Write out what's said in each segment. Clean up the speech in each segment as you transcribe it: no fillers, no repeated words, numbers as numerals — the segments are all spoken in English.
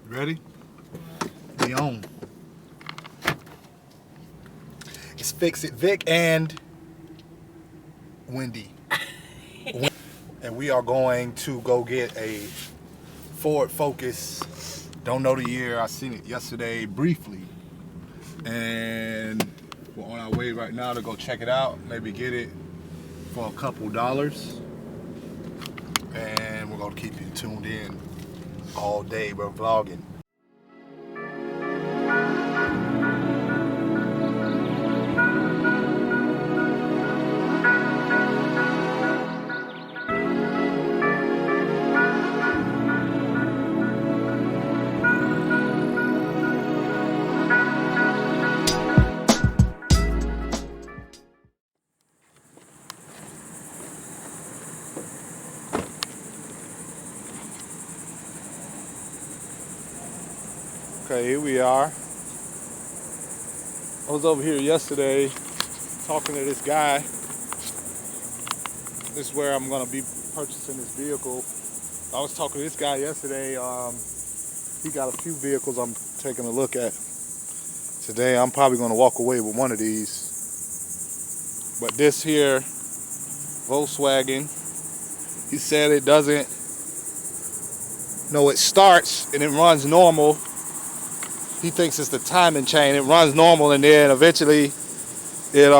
Ready? We on. It's Fix It Vic and Wendy. And we are going to go get a Ford Focus. Don't know the year. I seen it yesterday briefly. And we're on our way right now to go check it out. Maybe get it for a couple dollars. And we're going to keep you tuned in all day. We're vlogging. Okay, here we are. I was over here yesterday talking to this guy. This is where I'm gonna be purchasing this vehicle. I was talking to this guy yesterday. He got a few vehicles I'm taking a look at. Today I'm probably gonna walk away with one of these. But this here, Volkswagen, he said it doesn't, no, it starts and it runs normal. He thinks it's the timing chain. It runs normal and then eventually it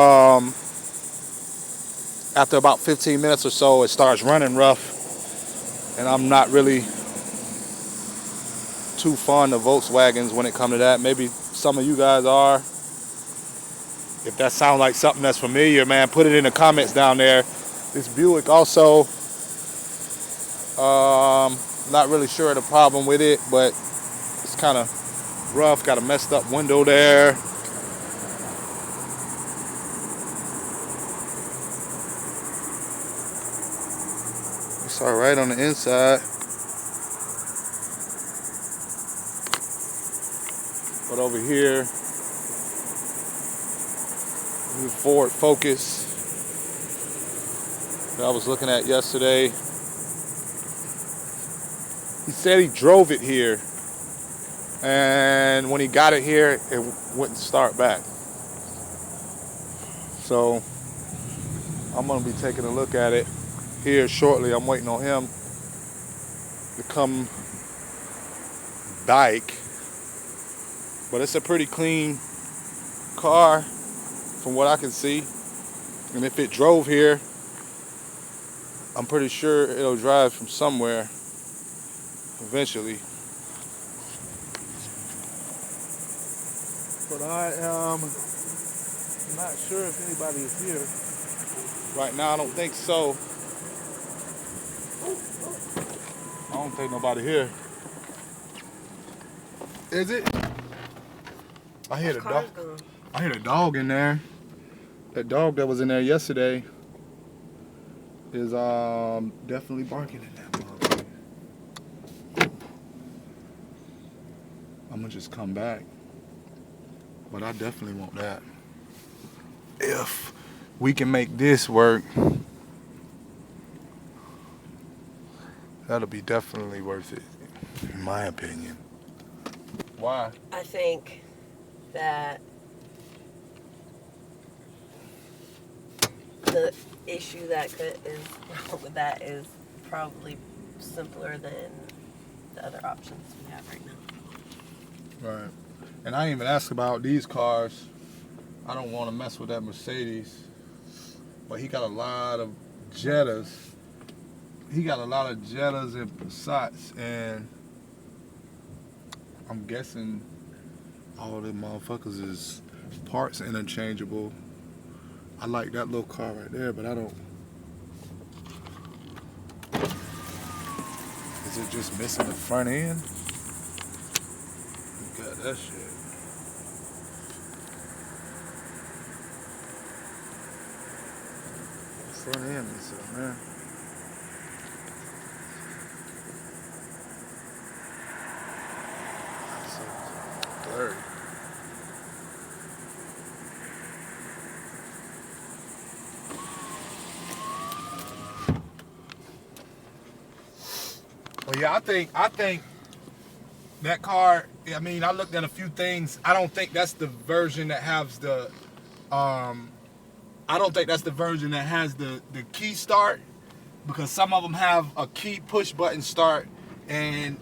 after about 15 minutes or so it starts running rough. And I'm not really too fond of Volkswagens when it comes to that. Maybe some of you guys are. If that sounds like something that's familiar, man, put it in the comments down there. This Buick also, not really sure of the problem with it, but it's kind of rough. Got a messed up window there. It's all right on the inside, but over here, the Ford Focus that I was looking at yesterday. He said he drove it here, and when he got it here, it wouldn't start back. So I'm gonna be taking a look at it here shortly. I'm waiting on him to come back. But it's a pretty clean car from what I can see. And if it drove here, I'm pretty sure it'll drive from somewhere eventually. But I am not sure if anybody is here. Right now, I don't think so. I don't think nobody here. Is it? I hear the dog. I hear the dog in there. That dog that was in there yesterday is definitely barking in that motherfucker. I'm gonna just come back. But I definitely want that. If we can make this work, that'll be definitely worth it, in my opinion. Why? I think that the issue that with that is probably simpler than the other options we have right now. Right. And I didn't even ask about these cars. I don't want to mess with that Mercedes. But he got a lot of Jettas. He got a lot of Jettas and Passats, and I'm guessing all them motherfuckers is parts interchangeable. I like that little car right there, but I don't. Is it just missing the front end? You got that shit. Front end missing, man. That's so blurry. Well, yeah, I think that car, I mean, I looked at a few things. I don't think that's the version that has the I don't think that's the version that has the key start, because some of them have a key push button start, and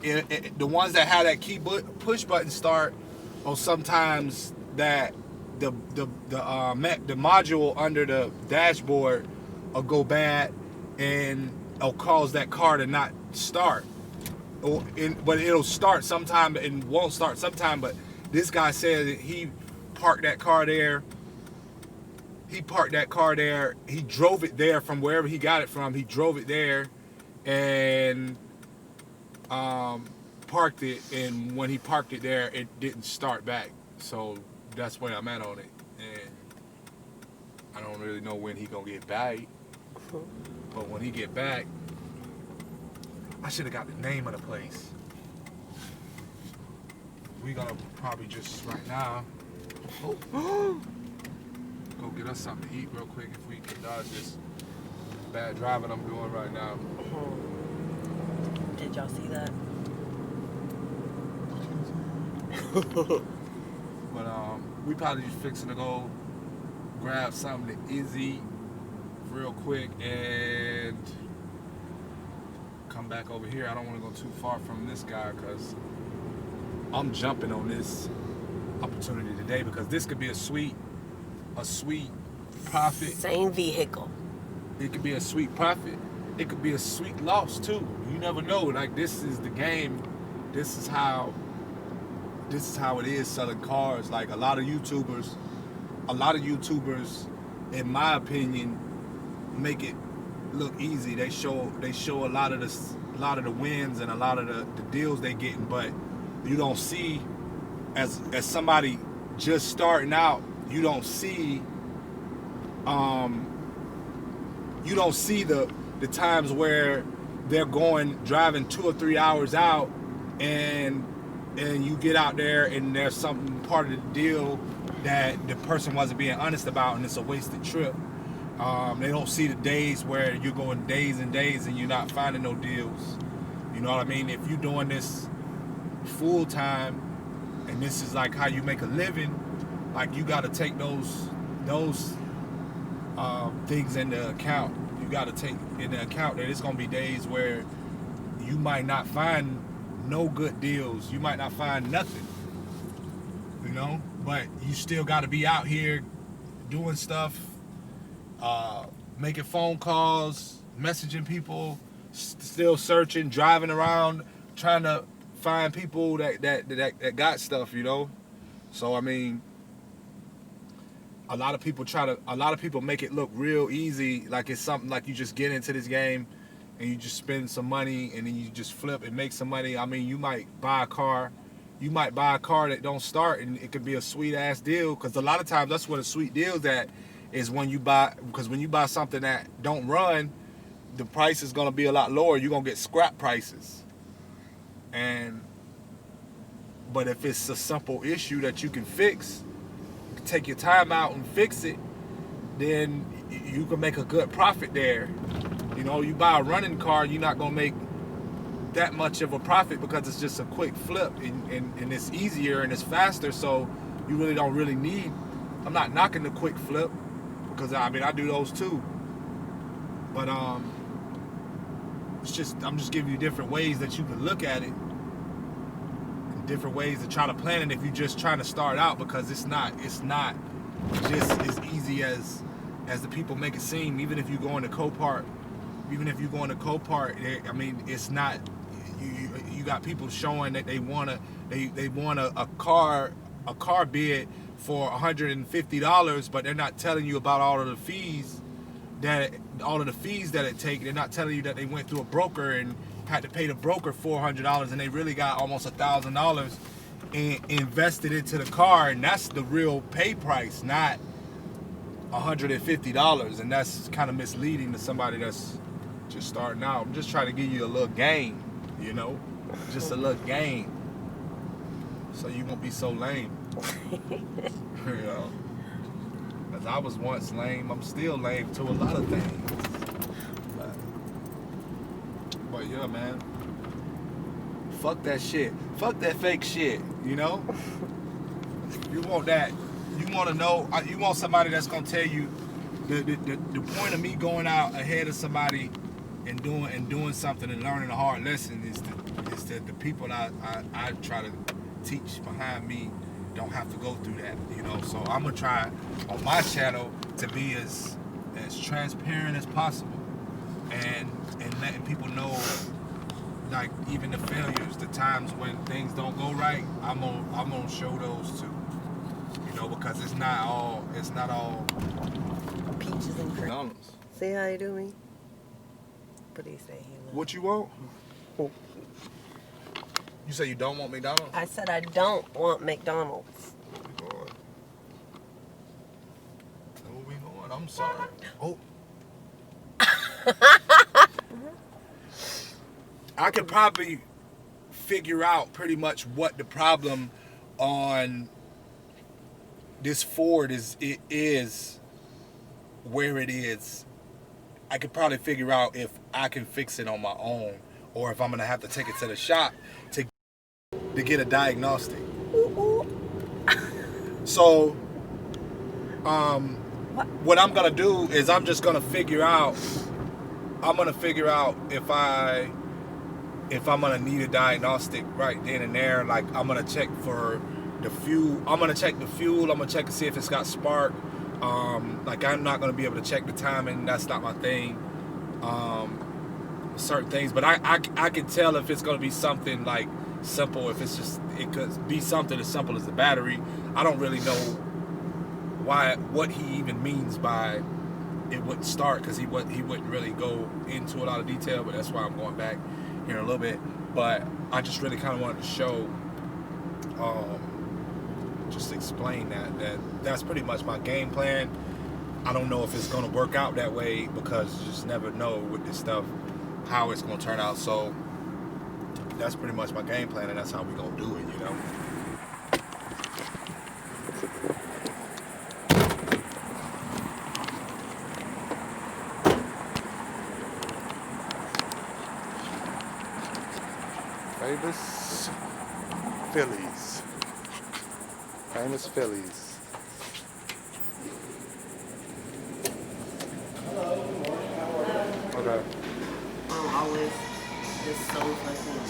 the ones that have that key push button start, or sometimes that the module under the dashboard will go bad and it'll cause that car to not start. But it'll start sometime and won't start sometime. But this guy said that he parked that car there. He drove it there from wherever he got it from. He drove it there and parked it. And when he parked it there, it didn't start back. So that's where I'm at on it. And I don't really know when he gonna get back. But when he get back, I should have got the name of the place. We gonna probably just right now go get us something to eat real quick if we can dodge this bad driving I'm doing right now. Did y'all see that? But we probably just fixing to go grab something to eat real quick and come back over here. I don't want to go too far from this guy because I'm jumping on this opportunity today, because this could be a sweet profit. Same vehicle. It could be a sweet profit. It could be a sweet loss too. You never know. Like, this is the game. This is how it is selling cars. Like, a lot of YouTubers, in my opinion, make it look easy. They show a lot of the wins and a lot of the deals they getting, but you don't see, as somebody just starting out, you don't see the times where they're driving 2 or 3 hours out, and you get out there and there's something part of the deal that the person wasn't being honest about, and it's a wasted trip. They don't see the days where you're going days and days and you're not finding no deals. You know what I mean? If you're doing this full time and this is like how you make a living, like, you got to take those things into account. You got to take into account that it's going to be days where you might not find no good deals. You might not find nothing, you know, but you still got to be out here doing stuff, making phone calls, messaging people, still searching, driving around, trying to find people that got stuff, you know. So I mean, a lot of people make it look real easy, like it's something like you just get into this game and you just spend some money and then you just flip and make some money. I mean, you might buy a car that don't start, and it could be a sweet ass deal, because a lot of times that's what a sweet deal's at, is when you buy something that don't run, the price is going to be a lot lower. You're going to get scrap prices. But if it's a simple issue that you can fix, you can take your time out and fix it, then you can make a good profit there. You know, you buy a running car, you're not going to make that much of a profit because it's just a quick flip, and it's easier and it's faster, so you really don't need. I'm not knocking the quick flip, because I mean, I do those too. But I'm just giving you different ways that you can look at it, and different ways to try to plan it if you're just trying to start out, because it's not just as easy as the people make it seem. Even if you go into Copart, I mean, it's not. You got people showing that they want a car bid for $150, but they're not telling you about all of the fees that it takes. They're not telling you that they went through a broker and had to pay the broker $400, and they really got almost $1,000 invested into the car, and that's the real pay price, not $150. And that's kind of misleading to somebody that's just starting out. I'm just trying to give you a little game, you know, just a little game, so you won't be so lame. You know, because I was once lame. I'm still lame to a lot of things. But yeah, man, Fuck that shit. Fuck that fake shit. You know. You want that. You want to know. You want somebody that's gonna tell you the point of me going out ahead of somebody and doing something and learning a hard lesson is that the people I try to teach behind me don't have to go through that, you know. So I'm gonna try on my channel to be as transparent as possible and letting people know, like, even the failures, the times when things don't go right. I'm gonna show those too, you know, because it's not all Peaches and cream. McDonald's. See how you do me? What do you say he loves? What you want? You say you don't want McDonald's? I said I don't want McDonald's. Lord. Where we going? I'm sorry. Oh. I could probably figure out pretty much what the problem on this Ford is where it is. I could probably figure out if I can fix it on my own or if I'm gonna have to take it to the shop to get a diagnostic. So what I'm gonna do is I'm gonna figure out if I'm gonna need a diagnostic right then and there. Like, I'm gonna check for the fuel. I'm gonna check the fuel. I'm gonna check to see if it's got spark. Like, I'm not gonna be able to check the timing. That's not my thing. Certain things, but I can tell if it's gonna be something like simple. If it's just, it could be something as simple as the battery. I don't really know what he even means by it wouldn't start, because he wouldn't really go into a lot of detail. But that's why I'm going back here in a little bit. But I just really kind of wanted to show, just explain that's pretty much my game plan. I don't know if it's gonna work out that way, because you just never know with this stuff how it's gonna turn out. So that's pretty much my game plan, and that's how we gonna do it, you know. Famous Phillies. Famous Phillies. Okay. Always just so fucking.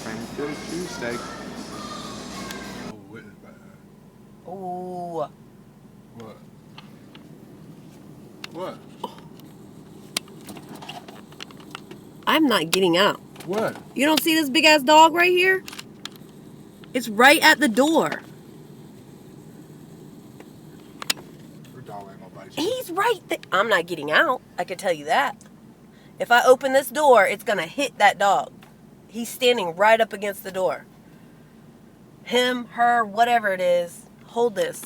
Famous Philly cheesesteak. Oh, what is that? Ooh. What? What? I'm not getting out. What? You don't see this big ass dog right here? It's right at the door. Your dog ain't gonna bite you. He's right there. I'm not getting out. I can tell you that. If I open this door, it's gonna hit that dog. He's standing right up against the door. Him, her, whatever it is. Hold this.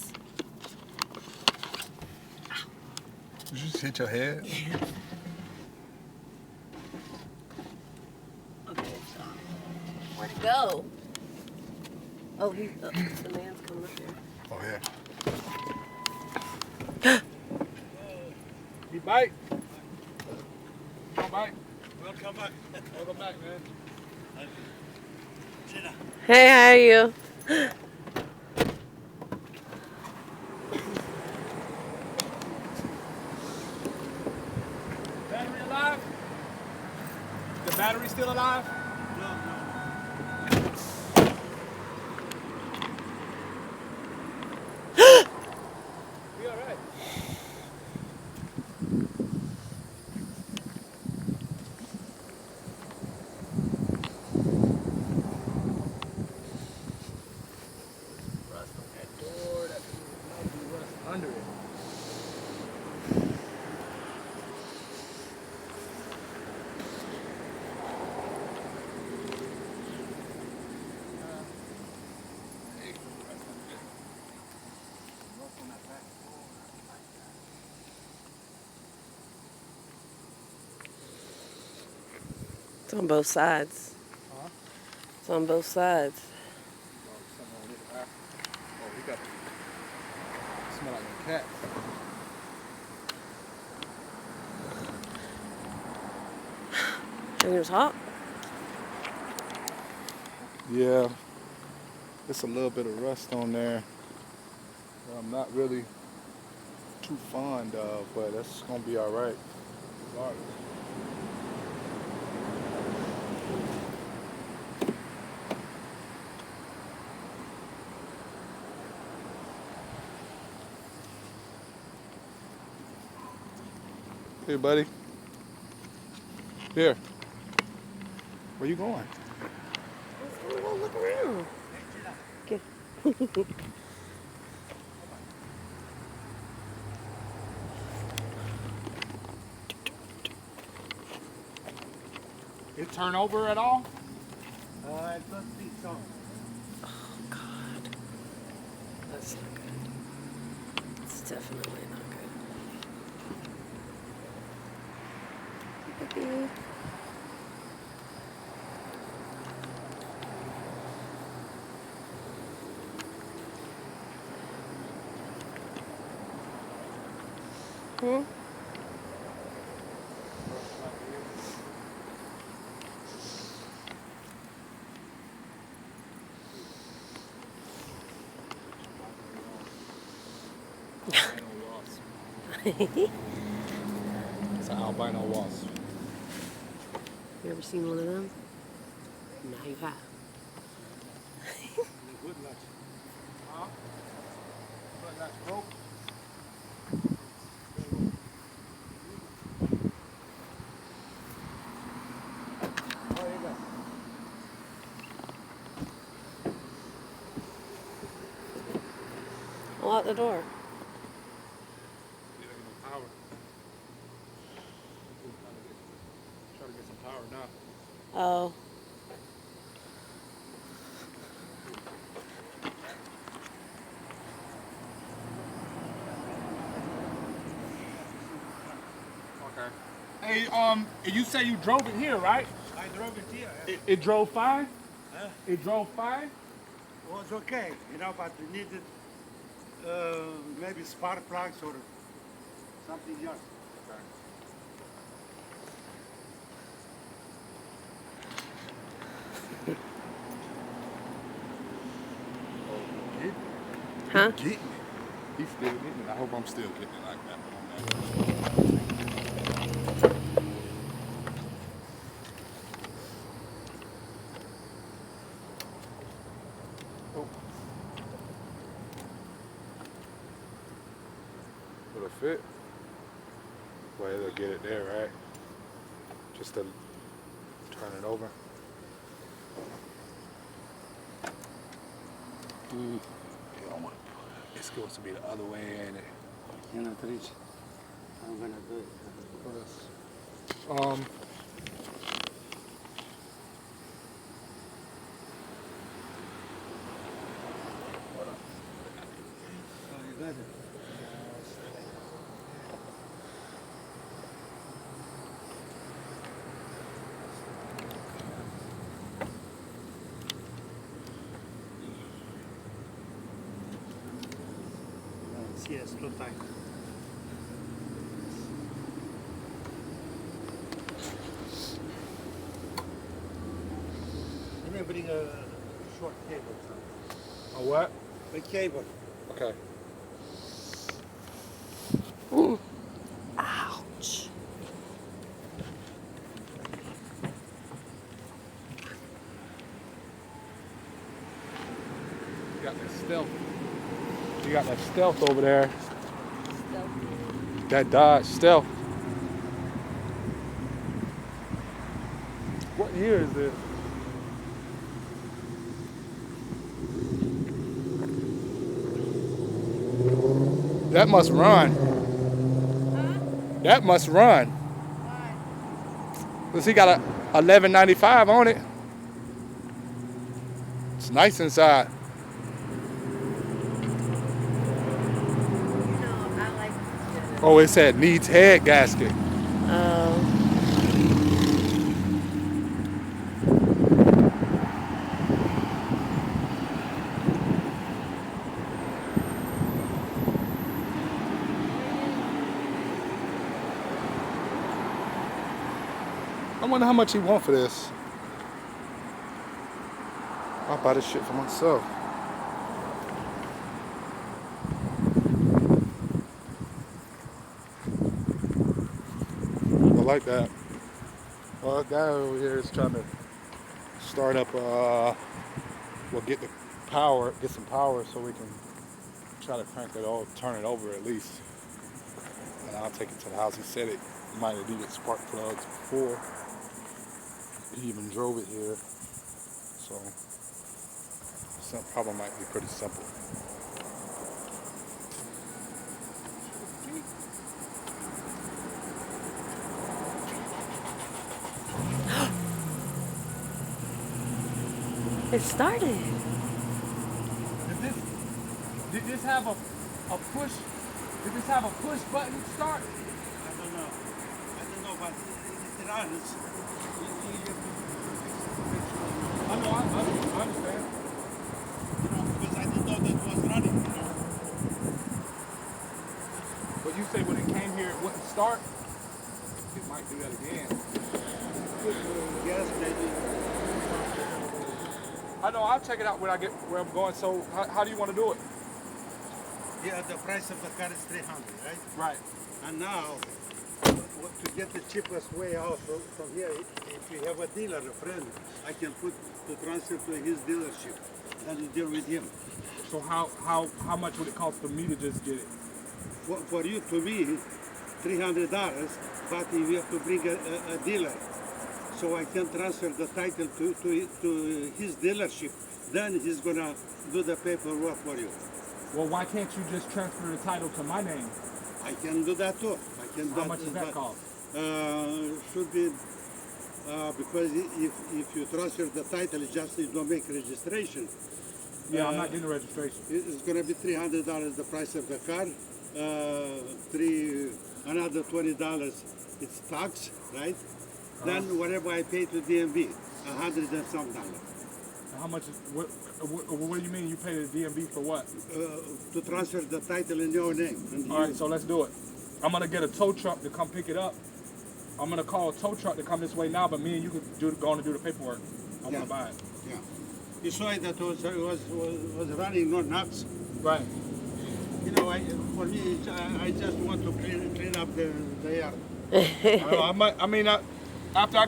Did you just hit your head? Okay, stop. Where'd it go? Oh, the man's coming up here. Oh, yeah. He bite. Come bite. Welcome back. Welcome back, man. Hey, how are you? Battery alive? The battery still alive? We all right. Rust on that door. That might be rust under it. It's on both sides. Huh? It's on both sides. Oh, he got smell like a cat. Think it was hot? Yeah, it's a little bit of rust on there that I'm not really too fond of, but that's gonna be all right. Regardless. Hey, buddy. Here. Where you going? Let's go look around. Okay. It turn over at all? I don't think so. Oh, God. That's not good. It's definitely not good. Puppy. Hmm? It's an albino wasp. You ever seen one of them? Now you have. Huh? But that's broke. Lock the door. It ain't no power. Try to get some power now. Oh. Okay. Hey, you say you drove it here, right? I drove it here. It drove fine? Huh? It drove fine? It was okay, but we needed maybe spark plugs or something else. Huh? Getting it. He's still getting it. I hope I'm still getting it like that. Oh. Will it fit? Well, it'll get it there, right? Just to turn it over. Mm. It's supposed to be the other way, ain't it? Cannot reach. I'm gonna do it. Oh, you got it. Yes, too tight. Let me bring a short cable. A what? A cable. Okay. Ooh. Ouch. You got that stealth. You got that stealth over there. That Dodge Stealth. What year is this? That must run. Huh? That must run. Why? Cause he got a 1195 on it. It's nice inside. You know, I like to. Oh, it said needs head gasket. Oh. I wonder how much he want for this. I'll buy this shit for myself. I like that. Well, a guy over here is trying to start up, well, get some power so we can try to crank it all, turn it over at least. And I'll take it to the house. He said it might have needed spark plugs before. He even drove it here. So, some problem might be pretty simple. It started. Did this have a push? Did this have a push button start? I don't know, but it runs. I know, I understand. You know, because I didn't know that was running, you know. But you say when it came here, it wouldn't start? It might do that again. Yes, maybe. I know, I'll check it out when I get where I'm going. So how do you want to do it? Yeah, the price of the car is 300, right? Right. And now, to get the cheapest way out from here, if you have a dealer, a friend, I can put the transfer to his dealership. Then you deal with him. So how much would it cost for me to just get it? For you, to me, $300, but you have to bring a dealer. So I can transfer the title to his dealership. Then he's gonna do the paperwork for you. Well, why can't you just transfer the title to my name? I can do that too. I can. How much does that cost? Should be because if you transfer the title, it just you don't make registration. Yeah, I'm not getting the registration. It's gonna be $300 the price of the car. Another $20 it's tax, right? Then whatever I pay to DMV, $100 and some dollars. How much? What do you mean you pay the DMV for what? To transfer the title in your name. And All right, so let's do it. I'm gonna get a tow truck to come pick it up. I'm gonna call a tow truck to come this way now, but me and you could go on and do the paperwork. I Yeah. wanna buy it. Yeah. You saw it that was running, not nuts. Right. You know, for me, I just want to clean up the yard. After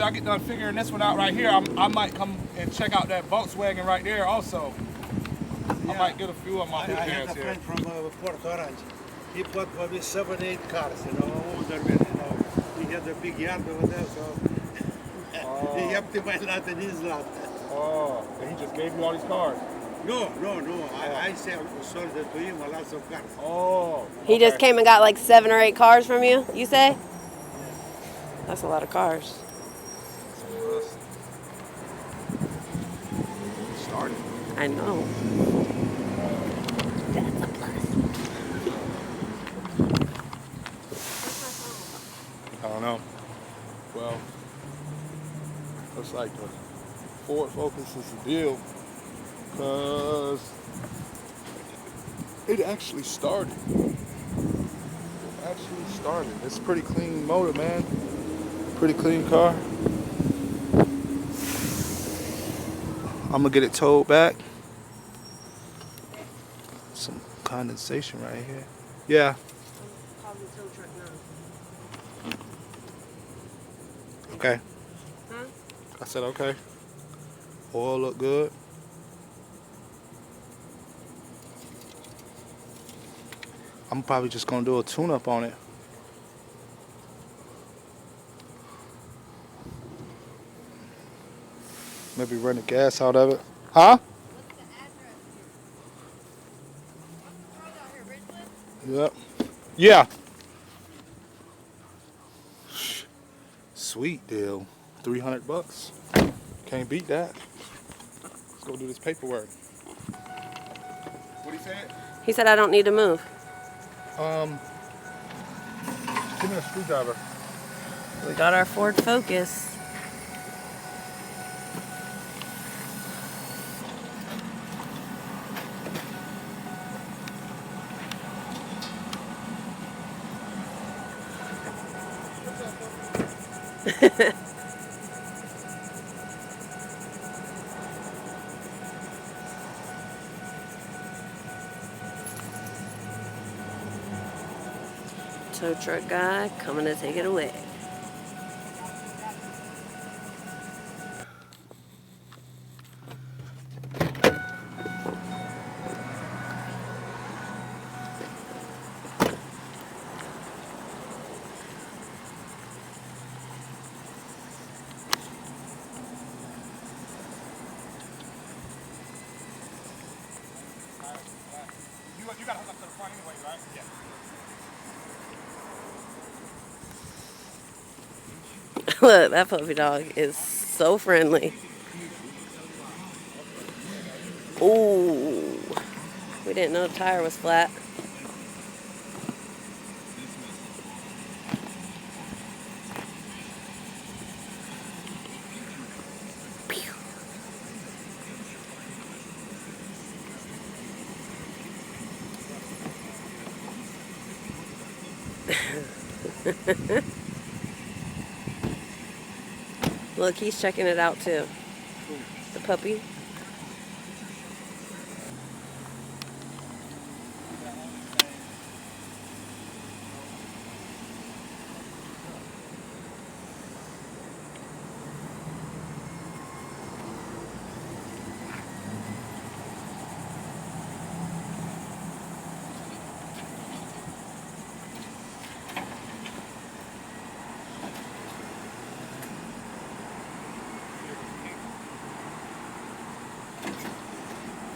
I get done figuring this one out right here, I might come and check out that Volkswagen right there also. I might get a few of my I good had parents a here. friend from Port Orange. He bought probably 7, 8 cars, you know, older men, you know. He had a big yard over there, so he emptied my lot and his lot. Oh, and he just gave you all these cars. No. I sold it to him, lots of cars. Oh. He just came and got like 7 or 8 cars from you, you say? That's a lot of cars. Started. I know. That's a plus. I don't know. Well, looks like the Ford Focus is the deal because it actually started. It's a pretty clean motor, man. Pretty clean car. I'm gonna get it towed back. Some condensation right here. Yeah. Okay. Huh? I said okay. Oil look good. I'm probably just gonna do a tune-up on it. Maybe run the gas out of it. Huh? Yep. Yeah. Sweet deal. $300. Can't beat that. Let's go do this paperwork. What he said? He said I don't need to move. Give me a screwdriver. We got our Ford Focus. Tow truck guy coming to take it away. You got to hook up to the front anyway, right? Yeah. Look, that puppy dog is so friendly. Ooh. We didn't know the tire was flat. Look, he's checking it out too. The puppy.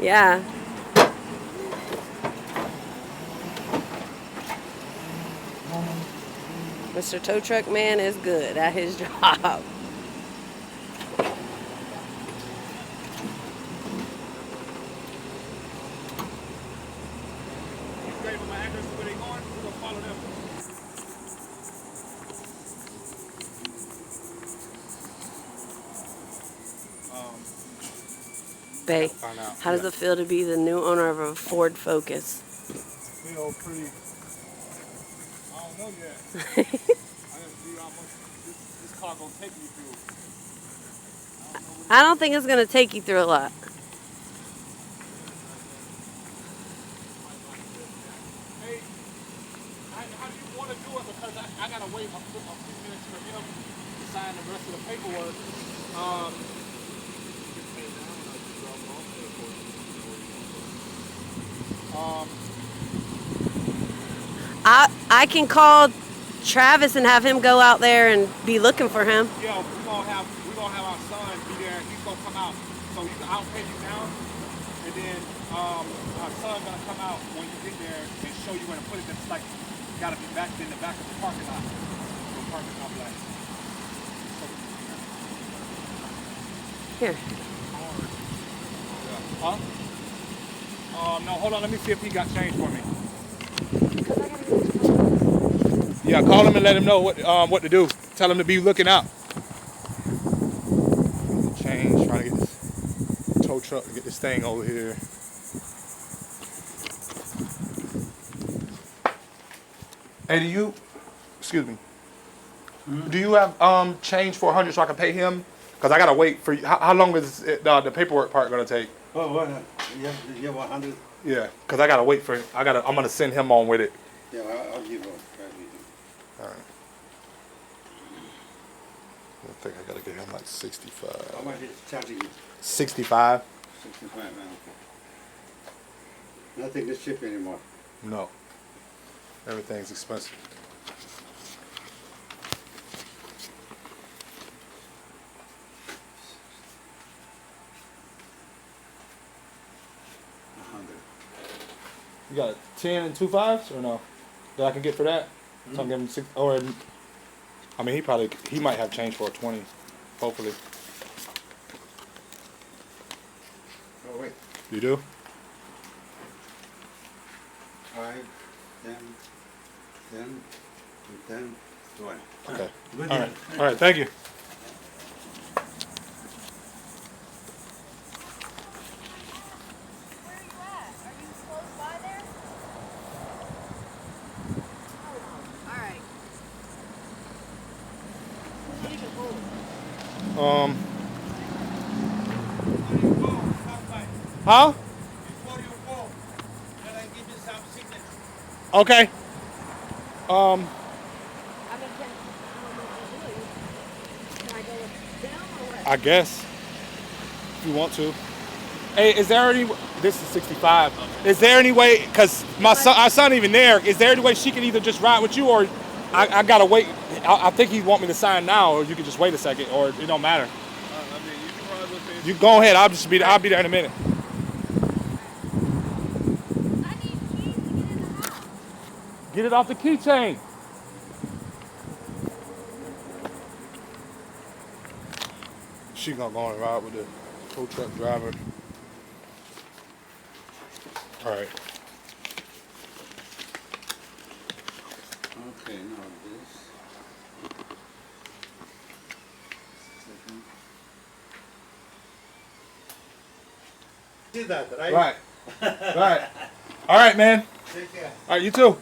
Yeah. Mr. Tow Truck Man is good at his job. Bae, how does it feel to be the new owner of a Ford Focus? Feel pretty. I don't know yet. I just see how much this car gonna take me through. I don't think it's going to take you through a lot. Hey, how do you want to do it? Because I gotta wait a few minutes for him to sign the rest of the paperwork. I can call Travis and have him go out there and be looking for him. Yeah, we're gonna have our son be there. He's gonna come out. So I'll pay you now, and then our son's gonna come out when you get there and show you where to put it. It's like gotta be back in the back of the parking lot. The parking complex. Here. Huh? No, hold on. Let me see if he got change for me. Yeah, call him and let him know what to do. Tell him to be looking out. Change, trying to get this tow truck to get this thing over here. Hey, excuse me. Do you have change for 100 so I can pay him? Because I gotta wait for you. How long is the paperwork part gonna take? Oh, what? Yeah, 100. Yeah, because I gotta wait for. I'm gonna send him on with it. Yeah, I'll give you. All right. I think I gotta get him like 65. How much is charging you? 65? 65, man. Okay. Nothing is cheap anymore. No. Everything's expensive. You got a 10 and 2 5s or no? That I can get for that? So I'm giving 6 or I mean he might have change for a 20, hopefully. Oh, wait. You do? 5, 10, 10, 10, 20. Okay. Good All deal. right. All right, thank you. Huh? Before you go, can I give you some signature? Okay. I guess if you want to. Hey, is there any? This is 65. Is there any way? Cause our son even there. Is there any way she can either just ride with you, or I gotta wait? I think he want me to sign now, or you can just wait a second, or it don't matter. I mean, you can ride with me. You go ahead. I'll be there in a minute. Get it off the keychain. She gonna go and ride with the tow truck driver. All right. Okay, now this. See that, right? Right. Right. All right, man. Take care. All right, you too.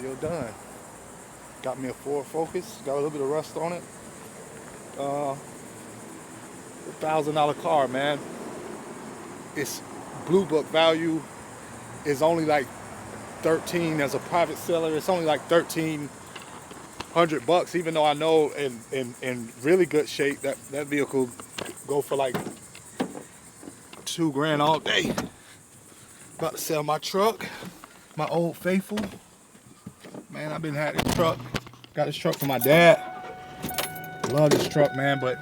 Deal done. Got me a Ford Focus. Got a little bit of rust on it. $1,000 car, man. Its Blue Book value is only like 13 as a private seller. It's only like $1,300, even though I know in really good shape that vehicle go for like $2,000 all day. About to sell my truck, my Old Faithful. Man, I've been had this truck. Got this truck from my dad. Love this truck, man, but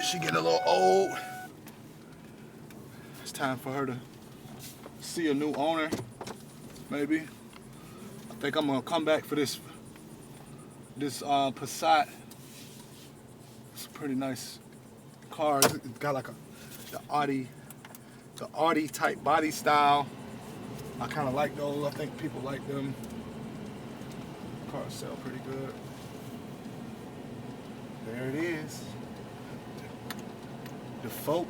she getting a little old. It's time for her to see a new owner, maybe. I think I'm gonna come back for this Passat. It's a pretty nice car. It's got like the Audi type body style. I kind of like those. I think people like them. Cars sell pretty good. There it is. The Folk.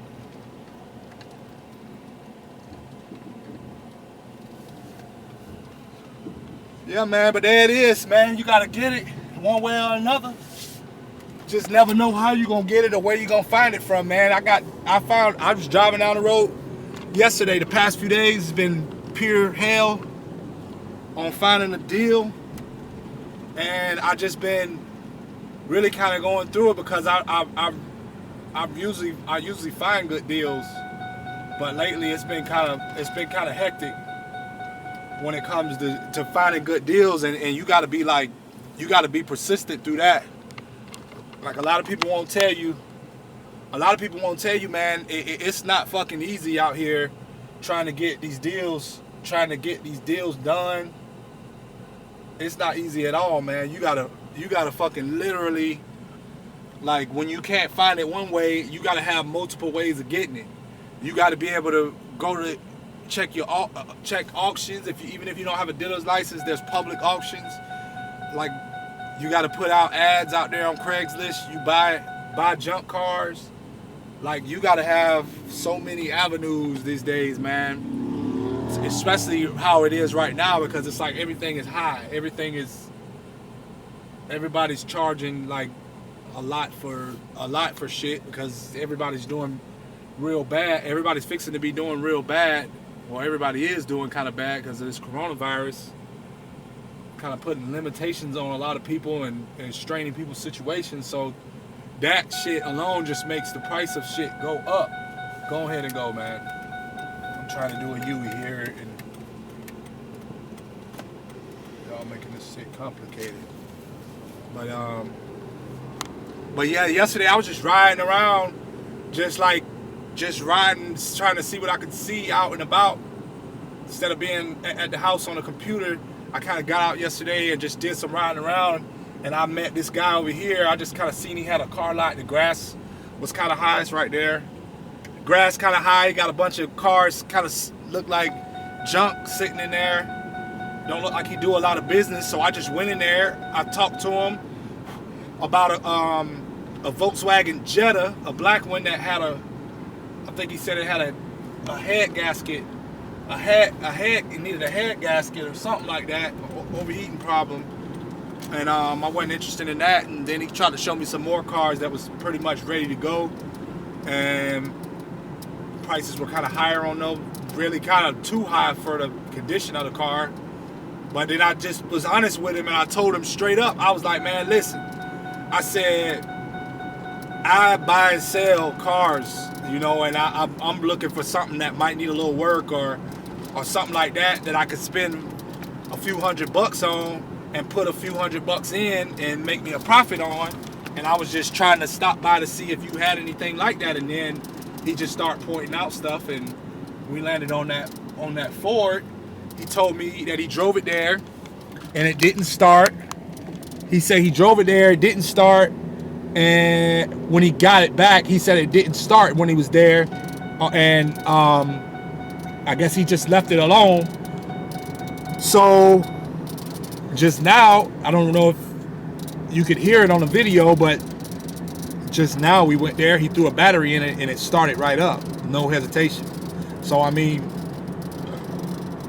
Yeah, man, but there it is, man. You gotta get it one way or another. Just never know how you gonna get it or where you gonna find it from, man. I was driving down the road yesterday. The past few days has been pure hell on finding a deal, and I just been really kind of going through it because I usually find good deals, but lately it's been kind of hectic when it comes to finding good deals, and you got to be persistent through that. Like a lot of people won't tell you, man, it's not fucking easy out here trying to get these deals done. It's not easy at all, man. You gotta fucking literally, like, when you can't find it one way, you gotta have multiple ways of getting it. You gotta be able to go to check auctions. Even if you don't have a dealer's license, there's public auctions. Like, you gotta put out ads out there on Craigslist. You buy junk cars. Like, you gotta have so many avenues these days, man. Especially how it is right now, because it's like everything is high. Everybody's charging like a lot for shit because everybody's doing real bad. Everybody's fixing to be doing real bad. Well, everybody is doing kind of bad because of this coronavirus. Kind of putting limitations on a lot of people and straining people's situations. So that shit alone just makes the price of shit go up. Go ahead and go, man. I'm trying to do a Yui here, and y'all making this shit complicated. But yeah, yesterday I was just riding around, just riding, trying to see what I could see out and about. Instead of being at the house on the computer, I kind of got out yesterday and just did some riding around, and I met this guy over here. I just kind of seen he had a car lot. The grass was kind of high. It's right there. Grass kind of high. He got a bunch of cars, kind of look like junk sitting in there. Don't look like he do a lot of business. So I just went in there. I talked to him about a Volkswagen Jetta, a black one that had I think he said it had a head gasket. It needed a head gasket or something like that, overheating problem. And I wasn't interested in that. And then he tried to show me some more cars that was pretty much ready to go. And prices were kind of higher on them. Really kind of too high for the condition of the car. But then I just was honest with him and I told him straight up. I was like, man, listen. I said, I buy and sell cars, you know, and I'm looking for something that might need a little work or something like that I could spend a few $100 on and put a few $100 in and make me a profit on. And I was just trying to stop by to see if you had anything like that. And then he just started pointing out stuff and we landed on that Ford. He told me that he drove it there and it didn't start. He said he drove it there, it didn't start. And when he got it back, he said it didn't start when he was there. And I guess he just left it alone. So just now, I don't know if you could hear it on the video, but just now we went there, he threw a battery in it and it started right up, no hesitation. So I mean,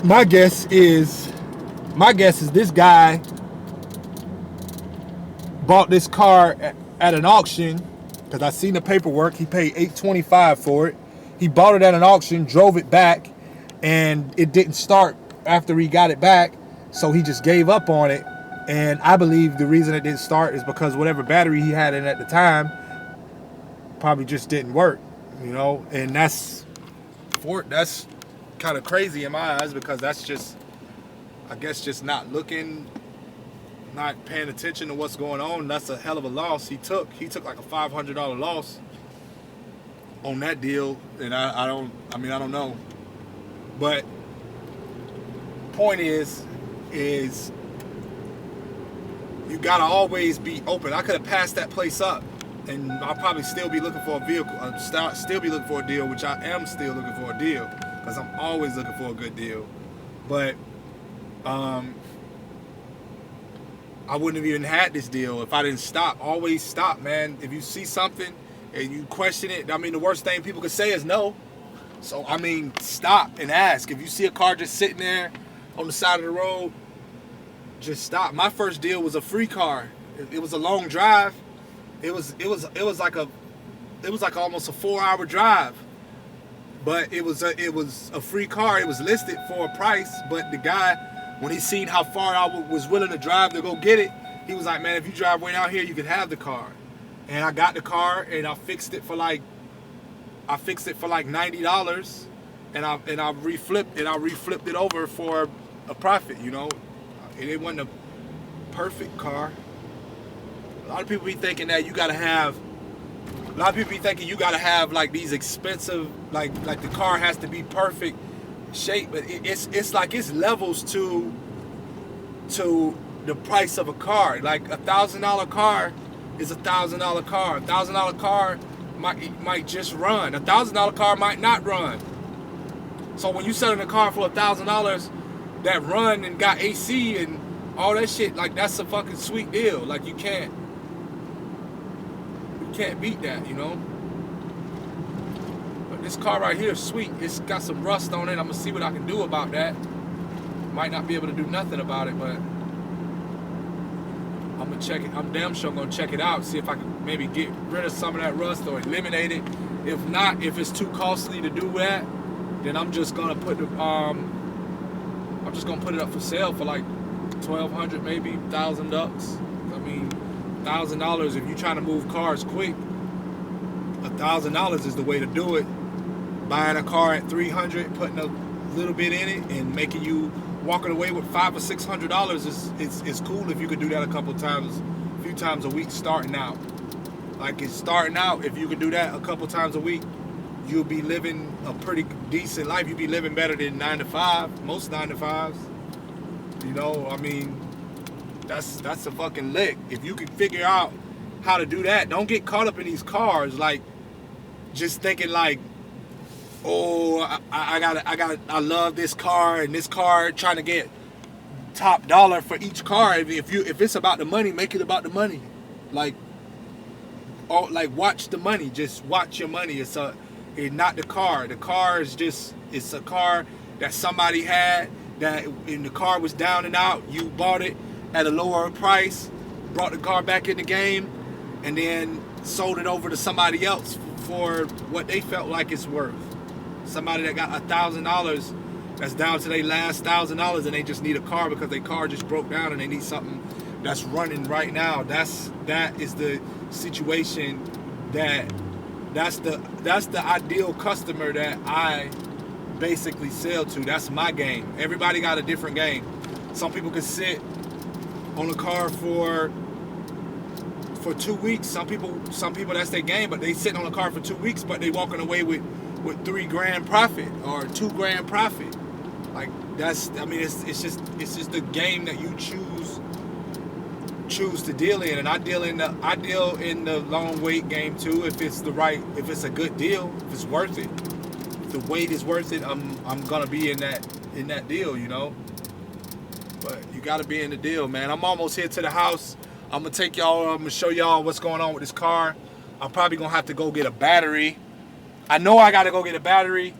my guess is this guy bought this car at an auction, because I seen the paperwork. He paid $825 for it. He bought it at an auction, drove it back, and it didn't start after he got it back, so he just gave up on it. And I believe the reason it didn't start is because whatever battery he had in at the time probably just didn't work, you know. And that's kind of crazy in my eyes, because that's just, I guess, just not paying attention to what's going on. That's a hell of a loss he took. He took like a $500 loss on that deal, and I don't know. But point is you gotta always be open. I could have passed that place up and I'll probably still be looking for a vehicle. I'll still be looking for a deal, which I am still looking for a deal, because I'm always looking for a good deal. But I wouldn't have even had this deal if I didn't stop. Always stop, man. If you see something and you question it, I mean, the worst thing people could say is no. So, I mean, stop and ask. If you see a car just sitting there on the side of the road, just stop. My first deal was a free car. It was a long drive. It was like almost a 4-hour drive. But it was a free car. It was listed for a price, but the guy, when he seen how far I was willing to drive to go get it, he was like, man, if you drive way out here, you can have the car. And I got the car and I fixed it for like $90, and I reflipped it over for a profit, you know. And it wasn't a perfect car. A lot of people be thinking that you gotta have like these expensive, like the car has to be perfect shape, but it's like it's levels to the price of a car. Like $1,000 car is $1,000 car. $1,000 car might just run. $1,000 car might not run. So when you selling a car for $1,000 that run and got AC and all that shit, like that's a fucking sweet deal. Like you can't beat that, you know. But this car right here is sweet. It's got some rust on it. I'm gonna see what I can do about that. Might not be able to do nothing about it, but I'm gonna check it. I'm damn sure gonna check it out, see if I can maybe get rid of some of that rust or eliminate it. If not, if it's too costly to do that, then I'm just gonna put it up for sale for like $1,200, maybe $1,000. I mean, $1,000, if you're trying to move cars quick, $1,000 is the way to do it. Buying a car at $300, putting a little bit in it, and making you walking away with $500 or $600 is cool if you could do that a few times a week starting out. Like it's starting out, if you could do that a couple times a week, you'll be living a pretty decent life. You'll be living better than 9 to 5, most 9 to 5s. You know, I mean, that's a fucking lick. If you can figure out how to do that, don't get caught up in these cars, like just thinking like, oh, I love this car, and this car, trying to get top dollar for each car. If it's about the money, make it about the money. Like watch the money. Just watch your money. It's not the car. The car is just, it's a car that somebody had, and the car was down and out. You bought it, at a lower price, brought the car back in the game, and then sold it over to somebody else for what they felt like it's worth. Somebody that got $1,000 that's down to their last $1,000 and they just need a car because their car just broke down and they need something that's running right now. That is the situation that's the ideal customer that I basically sell to. That's my game. Everybody got a different game. Some people can sit on a car for 2 weeks. Some people that's their game, but they sitting on a car for 2 weeks, but they walking away with $3,000 profit or $2,000 profit. Like it's just the game that you choose to deal in, and I deal in the long wait game too. If it's a good deal, if it's worth it, if the wait is worth it, I'm gonna be in that deal, you know. But you gotta be in the deal, man. I'm almost here to the house. I'm gonna show y'all what's going on with this car. I'm probably gonna have to go get a battery. I know I gotta go get a battery,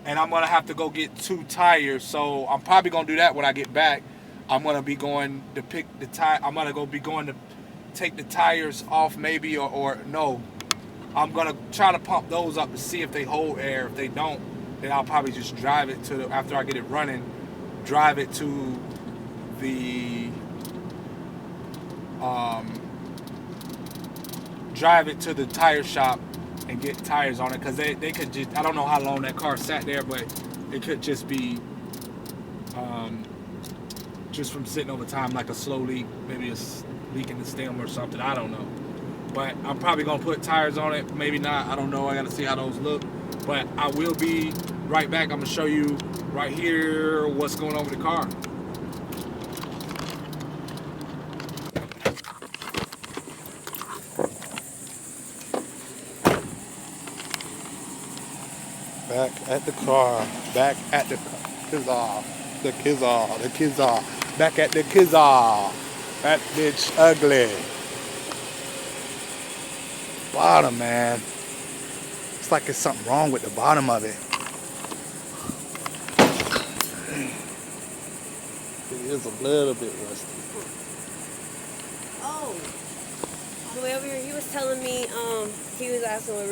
and I'm gonna have to go get 2 tires. So I'm probably gonna do that when I get back. I'm gonna be going to pick the tire. I'm gonna be going to take the tires off, maybe, or no. I'm gonna try to pump those up to see if they hold air. If they don't, then I'll probably just drive it after I get it running, drive it to the tire shop and get tires on it, because they could just, I don't know how long that car sat there, but it could just be just from sitting over time, like a slow leak, maybe a leak in the stem or something, I don't know. But I'm probably gonna put tires on it, maybe not, I don't know, I gotta see how those look. But I will be right back. I'm gonna show you right here what's going on with the car. Back at the car. Back at the Kizar. The Kizar. The Kizar. Back at the Kizar. That bitch ugly. Bottom, man. It's like there's something wrong with the bottom of it. It is a little bit rusty. Oh, on the way over here, he was telling me, he asked what I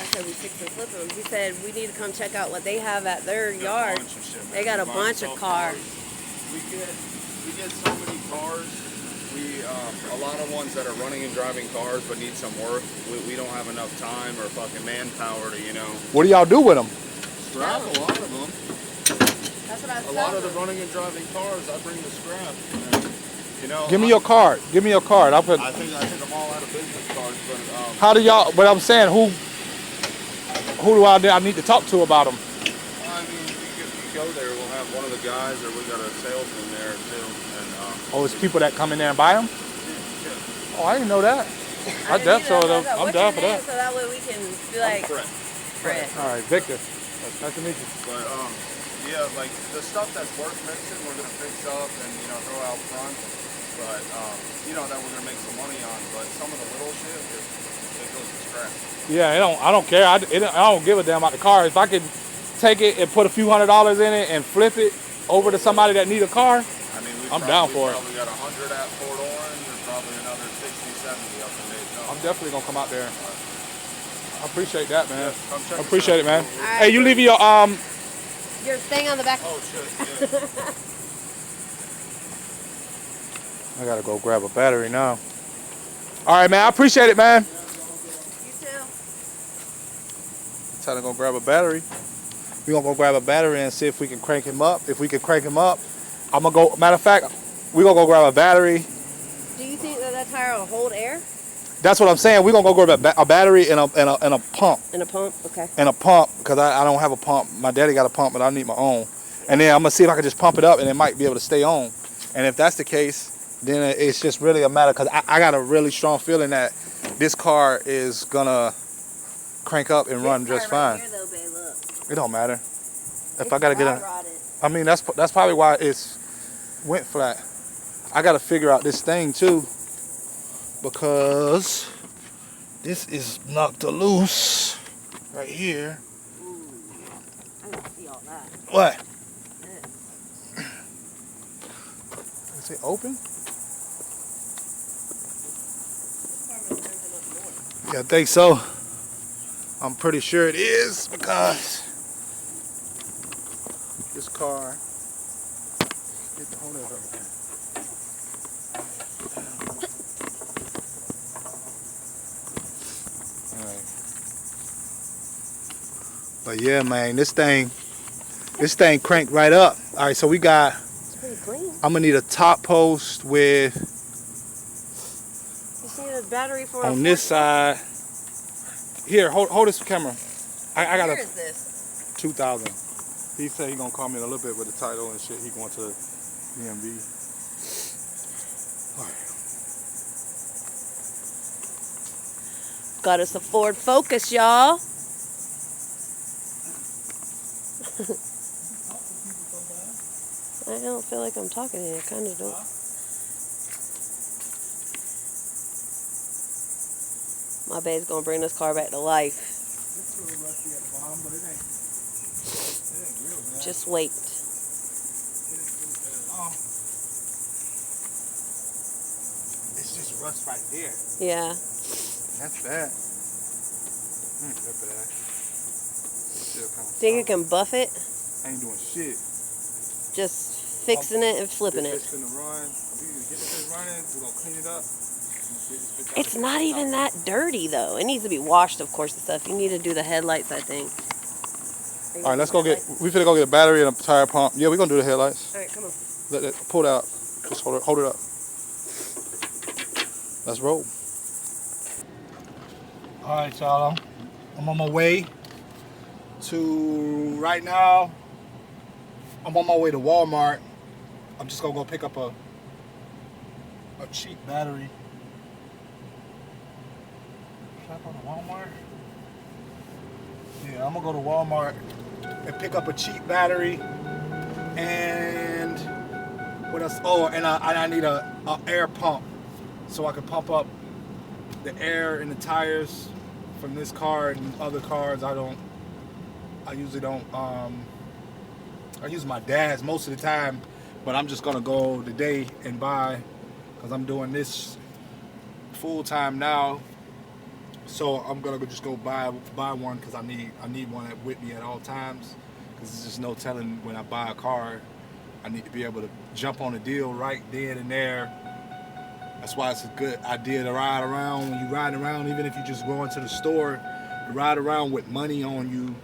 said we fix and flip them. He said we need to come check out what they have at their yard. They got a bunch of cars. We get so many cars. A lot of ones that are running and driving cars but need some work. We don't have enough time or fucking manpower to, What do y'all do with them? scrap a lot of them. That's what I was A lot of the telling him. running and driving cars, I bring the scrap. And, Give me your card. Give me your card. I'll put. I think I'm all out of business cards, but How do y'all? But I'm saying, who do I need to talk to about them? I mean, you go there, we'll have one of the guys, or we got a salesman there too. And Oh, it's people that come in there and buy them. yeah. Oh, I didn't know that. I'm down for What's your name, that. so that way we can be like, I'm Fred. Fred. All right, Victor. Nice to meet you. But yeah, like the stuff that's worth fixing, we're gonna fix up and throw out front. But that we're gonna make some money on. But some of the little shit, it goes to scrap. Yeah, I don't care. I don't give a damn about the car. If I could take it and put a few $100s in it and flip it over to somebody that need a car, I mean, I'm down for it. We got 100 at Fort Orange and probably another 60, 70 up in Daytona. I'm definitely gonna come out there. I appreciate that, man. Yeah, come check I appreciate it, us out. man. All right. Hey, you leave your Your thing on the back. Oh shit, yeah. I gotta go grab a battery now. All right, man. I appreciate it, man. You too. Time to go grab a battery. We're gonna go grab a battery and see if we can crank him up. If we can crank him up, I'm gonna go. Matter of fact, we're gonna go grab a battery. Do you think that tire will hold air? That's what I'm saying. We're gonna go grab a battery and a pump. In a pump? Okay. And a pump, because I don't have a pump. My daddy got a pump, but I need my own. And then I'm gonna see if I can just pump it up and it might be able to stay on. And if that's the case, then it's just really a matter, because I got a really strong feeling that this car is gonna crank up and run just fine. Here, though, babe, look. It don't matter. If I gotta get a, Rotted. I mean, that's probably why it's went flat. I gotta figure out this thing too, because this is knocked loose right here. Ooh, I didn't see all that. What? This. Is it open? Yeah, I think so. I'm pretty sure it is because this car. Get the Hornet up there. All right. But yeah, man, this thing cranked right up. All right, so we got. It's pretty clean. I'm gonna need a top post with You just need a battery for on this side. Here, hold this camera. I got Where a is this? 2000. He said he gonna call me in a little bit with the title and shit. He going to the DMV. All right. Got us a Ford Focus, y'all. I don't feel like I'm talking to you. I kind of don't. My babe's gonna bring this car back to life. Just wait. It's just rust right there. Yeah. That's bad. Flip it out. Still kind of Think you can buff it? ain't doing shit. Just fixing it and flipping it. It's gonna run. We get this running. We're gonna clean it up. It's not even that dirty though. It needs to be washed, of course, and stuff. You need to do the headlights, I think. All right, let's go get. We finna go get a battery and a tire pump. Yeah, we're gonna do the headlights. All right, come on. Pull it out. Just hold it up. Let's roll. All right, y'all. I'm on my way to right now. I'm on my way to Walmart. I'm just gonna go pick up a cheap battery. Should I go to Walmart? Yeah, I'm gonna go to Walmart and pick up a cheap battery. And what else? Oh, and I need a air pump so I can pump up the air in the tires from this car and other cars. I usually don't. I use my dad's most of the time, but I'm just gonna go today and buy because I'm doing this full time now. So I'm gonna just go buy one because I need one with me at all times. Because there's just no telling when I buy a car, I need to be able to jump on a deal right then and there. That's why it's a good idea to ride around. When you ride around, even if you just go into the store, you ride around with money on you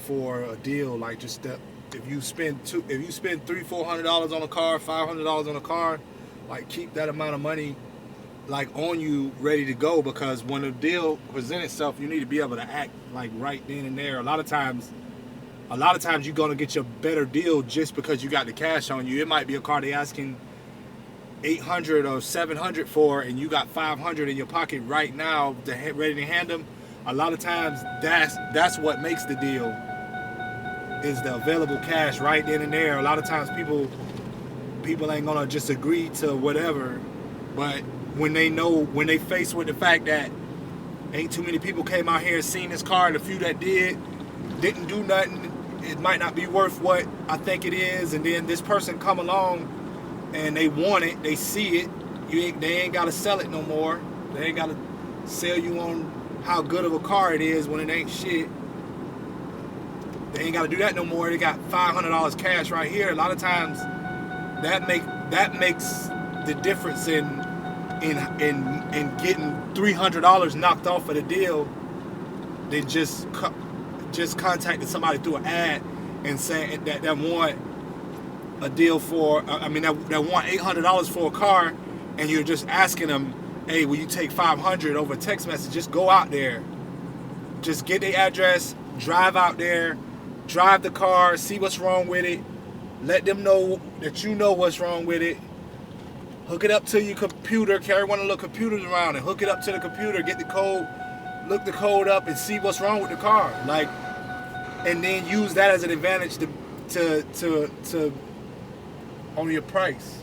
for a deal. Like just if you spend $300-400 on a car, $500 on a car, like keep that amount of money like on you ready to go, because when a deal presents itself, you need to be able to act like right then and there. A lot of times you're gonna get your better deal just because you got the cash on you. It might be a car they asking $800 or $700 for, and you got $500 in your pocket right now ready to hand them. A lot of times that's what makes the deal, is the available cash right then and there. A lot of times people ain't gonna just agree to whatever, but when they faced with the fact that ain't too many people came out here and seen this car, and the few that didn't do nothing, it might not be worth what I think it is, and then this person come along and they want it, they see it, they ain't gotta sell it no more. They ain't gotta sell you on how good of a car it is when it ain't shit. They ain't gotta do that no more. They got $500 cash right here. A lot of times that makes the difference in getting $300 knocked off of the deal than just contacting somebody through an ad and saying that want a deal for, that want $800 for a car, and you're just asking them, hey, will you take $500 over a text message? Just go out there, just get the address, drive out there, drive the car, see what's wrong with it, let them know that you know what's wrong with it, hook it up to your computer, carry one of the little computers around and hook it up to the computer, get the code, look the code up and see what's wrong with the car, like, and then use that as an advantage to on your price.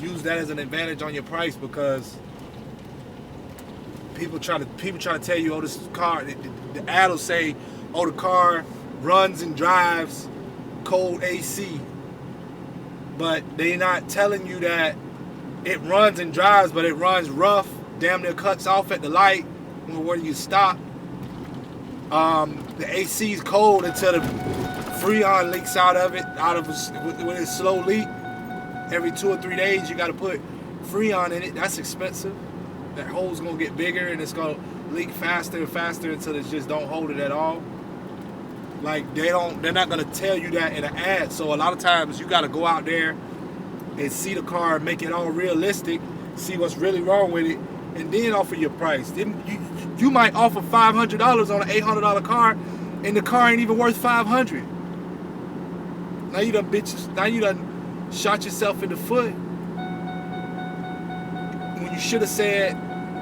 Use that as an advantage on your price, because people try to tell you, oh, this car, the ad will say, oh, the car runs and drives cold AC, but they're not telling you that it runs and drives, but it runs rough, damn near cuts off at the light, where you stop, the AC is cold until the Freon leaks out of it, when it's slow leak. Every 2 or 3 days, you got to put Freon in it. That's expensive. That hole's gonna get bigger and it's gonna leak faster and faster until it just don't hold it at all. Like they're not gonna tell you that in an ad. So a lot of times you got to go out there and see the car, make it all realistic, see what's really wrong with it, and then offer your price. Then you might offer $500 on an $800 car, and the car ain't even worth $500. Now you done shot yourself in the foot when you should have said,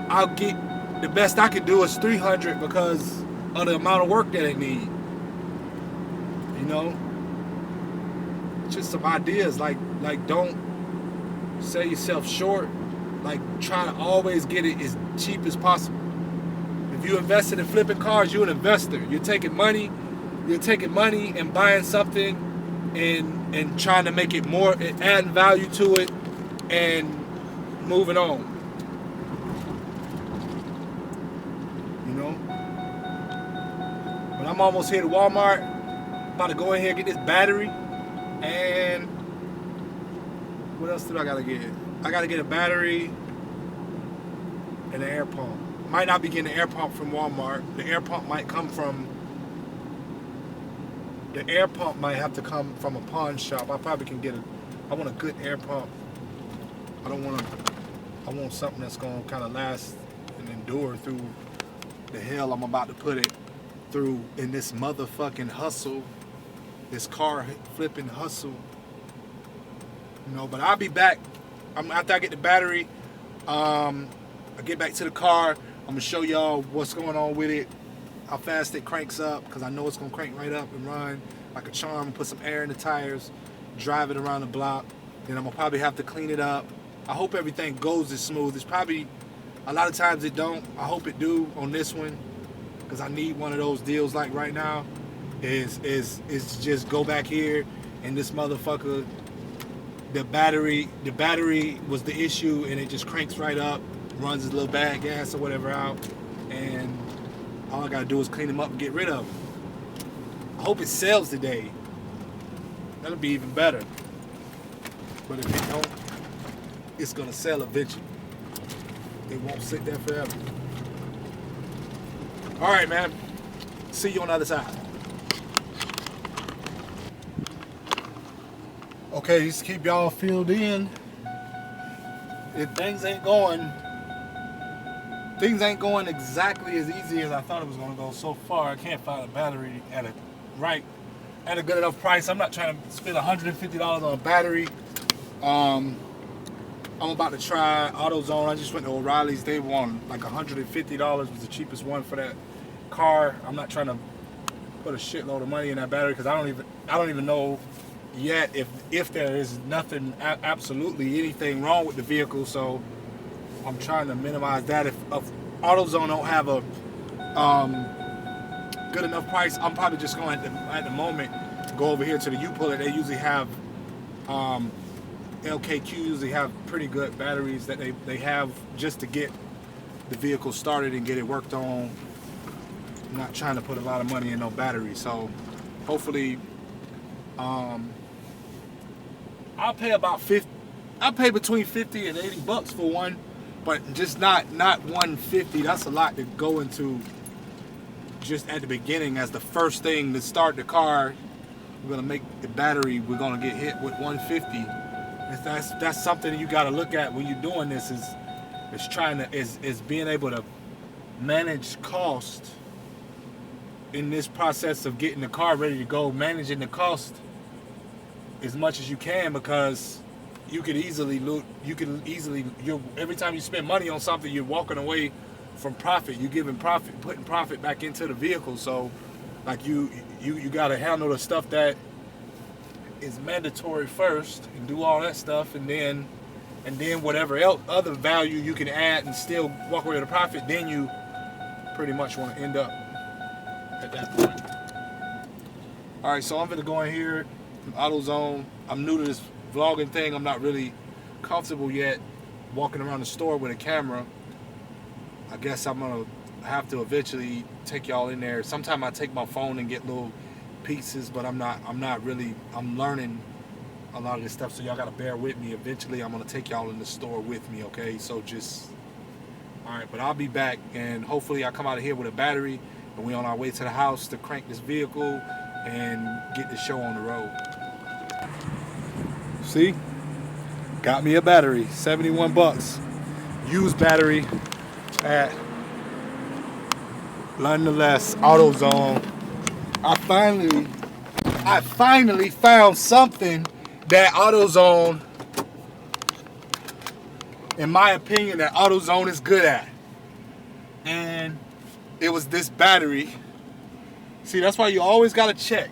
I'll get the best I can do is $300 because of the amount of work that it need. You know, just some ideas like don't sell yourself short. Like try to always get it as cheap as possible. If you invested in flipping cars, you're an investor. You're taking money and buying something and trying to make it more, adding value to it and moving on. You know? But I'm almost here to Walmart. About to go in here and get this battery. And what else do I gotta get? I gotta get a battery and an air pump. Might not be getting an air pump from Walmart. The air pump might come from, the air pump might have to come from a pawn shop. I probably can get I want a good air pump. I want something that's gonna kind of last and endure through the hell I'm about to put it through in this motherfucking hustle, this car flipping hustle. You know, but I'll be back. After I get the battery, I get back to the car. I'm gonna show y'all what's going on with it, how fast it cranks up, because I know it's gonna crank right up and run like a charm. Put some air in the tires, drive it around the block. Then I'm gonna probably have to clean it up. I hope everything goes as smooth. It's probably, a lot of times it don't. I hope it do on this one, because I need one of those deals like right now. Is just go back here and this motherfucker, the battery was the issue and it just cranks right up, runs a little bad gas or whatever out, and all I gotta do is clean them up and get rid of them. I hope it sells today. That'll be even better. But if it don't, it's gonna sell eventually. It won't sit there forever. All right, man. See you on the other side. Okay, just keep y'all filled in. If things ain't going exactly as easy as I thought it was gonna go so far. I can't find a battery at a good enough price. I'm not trying to spend $150 on a battery. I'm about to try AutoZone. I just went to O'Reilly's. They won like $150 was the cheapest one for that car. I'm not trying to put a shitload of money in that battery because I don't even know yet if there is nothing, absolutely anything wrong with the vehicle. So I'm trying to minimize that. If AutoZone don't have a good enough price, I'm probably just going at the moment to go over here to the U-Puller. They usually have LKQ usually have pretty good batteries that they have just to get the vehicle started and get it worked on. I'm not trying to put a lot of money in no battery, so hopefully I'll pay about I'll pay between 50 and 80 bucks for one, but just not 150. That's a lot to go into just at the beginning as the first thing to start the car. We're gonna make the battery, we're gonna get hit with 150. That's something you got to look at when you're doing this is being able to manage cost in this process of getting the car ready to go, managing the cost as much as you can, because you could easily every time you spend money on something, you're walking away from profit. You're putting profit back into the vehicle. So like you got to handle the stuff that is mandatory first and do all that stuff, and then whatever else other value you can add and still walk away with a profit, then you pretty much want to end up at that point. All right, so I'm gonna go in here, AutoZone. I'm new to this vlogging thing. I'm not really comfortable yet walking around the store with a camera. I guess I'm gonna have to eventually take y'all in there. Sometimes I take my phone and get little pieces, but I'm learning a lot of this stuff, so y'all gotta bear with me. Eventually I'm gonna take y'all in the store with me, okay? So just, all right, but I'll be back, and hopefully I come out of here with a battery, and we on our way to the house to crank this vehicle and get the show on the road. See? Got me a battery, 71 bucks. Used battery at nonetheless AutoZone. I finally found something that AutoZone, in my opinion, that AutoZone is good at. And it was this battery. See, that's why you always gotta check.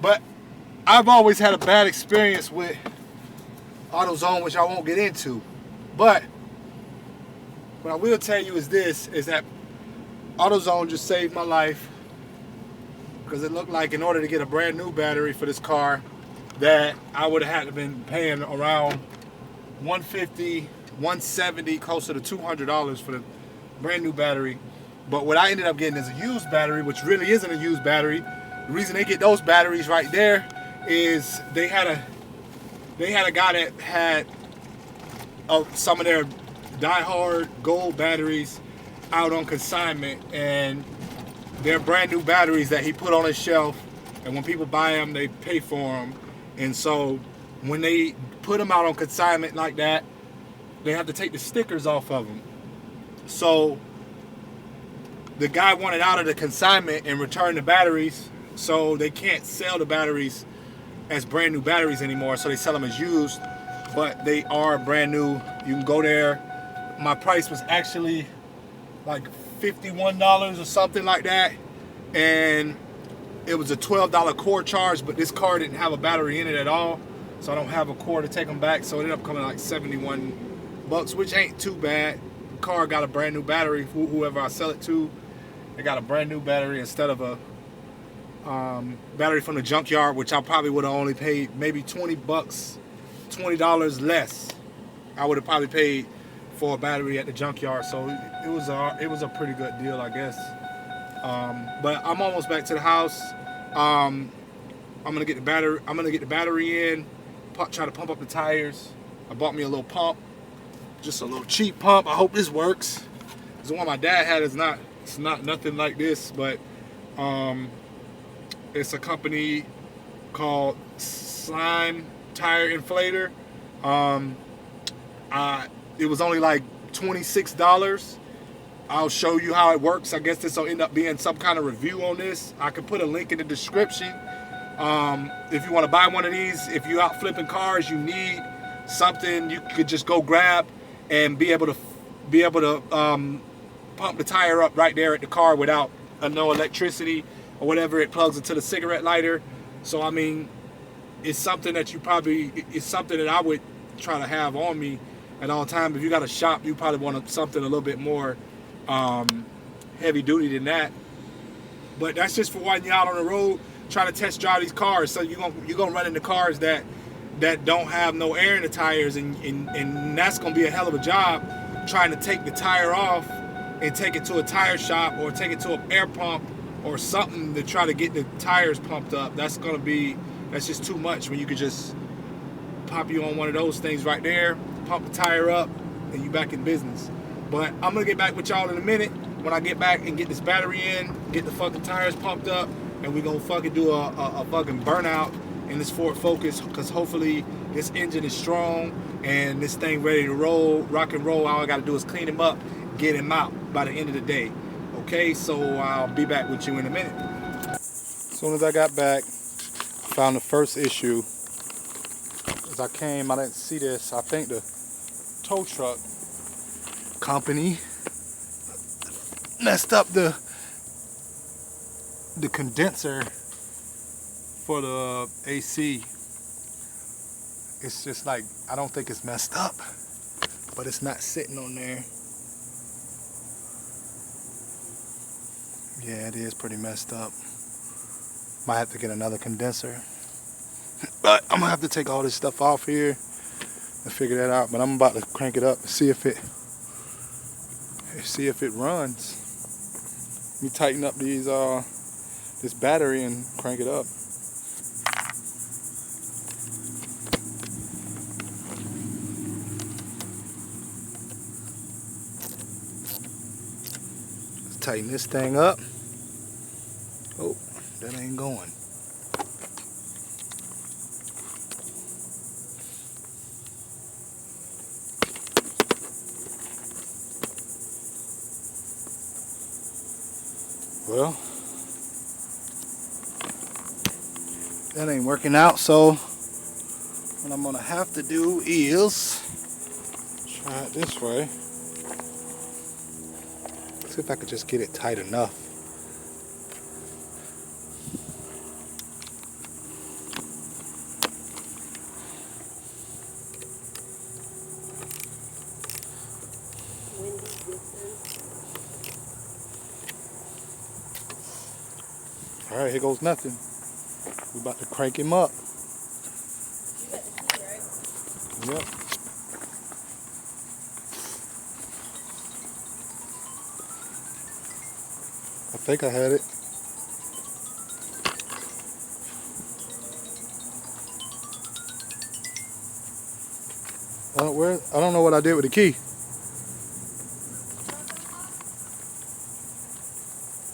But I've always had a bad experience with AutoZone, which I won't get into. But what I will tell you is this, is that AutoZone just saved my life, because it looked like in order to get a brand new battery for this car that I would have had to been paying around $150, $170, closer to $200 for the brand new battery. But what I ended up getting is a used battery, which really isn't a used battery. The reason they get those batteries right there is they had a guy that had some of their diehard gold batteries out on consignment, and they're brand new batteries that he put on his shelf, and when people buy them, they pay for them. And so when they put them out on consignment like that, they have to take the stickers off of them. So the guy wanted out of the consignment and return the batteries, so they can't sell the batteries as brand new batteries anymore, so they sell them as used, but they are brand new. You can go there. My price was actually like $51 or something like that, and it was a $12 core charge, but this car didn't have a battery in it at all, so I don't have a core to take them back, so it ended up coming like 71 bucks, which ain't too bad. The car got a brand new battery. Whoever I sell it to, they got a brand new battery instead of a battery from the junkyard, which I probably would have only paid maybe 20 bucks, $20 less. I would have probably paid for a battery at the junkyard, so it was a pretty good deal, I guess. But I'm almost back to the house. I'm gonna get the battery in, try to pump up the tires. I bought me a little pump, just a little cheap pump. I hope this works. The one my dad had it's not nothing like this, but it's a company called Slime Tire Inflator. It was only like $26. I'll show you how it works. I guess this will end up being some kind of review on this. I can put a link in the description. If you want to buy one of these, if you're out flipping cars, you need something you could just go grab and be able to pump the tire up right there at the car without no electricity or whatever. It plugs into the cigarette lighter. So I mean, it's something that it's something that I would try to have on me at all times. If you got a shop, you probably want something a little bit more heavy duty than that. But that's just for when you're out on the road trying to test drive these cars. So you're gonna run into cars that don't have no air in the tires, and that's gonna be a hell of a job trying to take the tire off and take it to a tire shop or take it to an air pump or something to try to get the tires pumped up. That's just too much when you could just pop you on one of those things right there, pump the tire up, and you back in business. But I'm gonna get back with y'all in a minute when I get back and get this battery in, get the fucking tires pumped up, and we gonna fucking do a fucking burnout in this Ford Focus, because hopefully this engine is strong and this thing ready to roll, rock and roll. All I gotta do is clean him up, get him out by the end of the day. Okay, so I'll be back with you in a minute. As soon as I got back, found the first issue. As I came, I didn't see this. I think the tow truck company messed up the condenser for the AC. It's just like, I don't think it's messed up, but it's not sitting on there. Yeah, it is pretty messed up. Might have to get another condenser. But I'm gonna have to take all this stuff off here and figure that out. But I'm about to crank it up and see if it runs. Let me tighten up these this battery and crank it up. Let's tighten this thing up. Oh, that ain't going. Well, that ain't working out, so what I'm gonna have to do is try it this way. See if I could just get it tight enough. All right, here goes nothing. We're about to crank him up. You got the key, right? Yep. I think I had it. I don't know what I did with the key.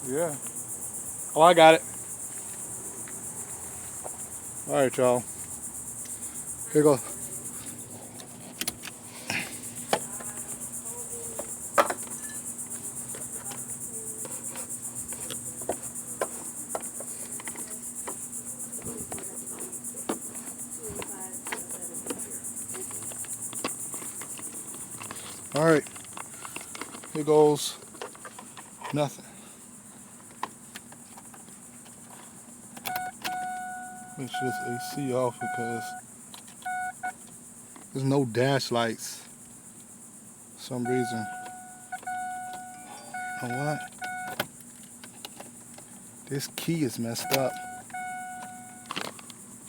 Yeah. Oh, I got it. All right, y'all. Here you go. All right. Here goes nothing. Make sure this AC off because there's no dash lights for some reason. You know what? This key is messed up.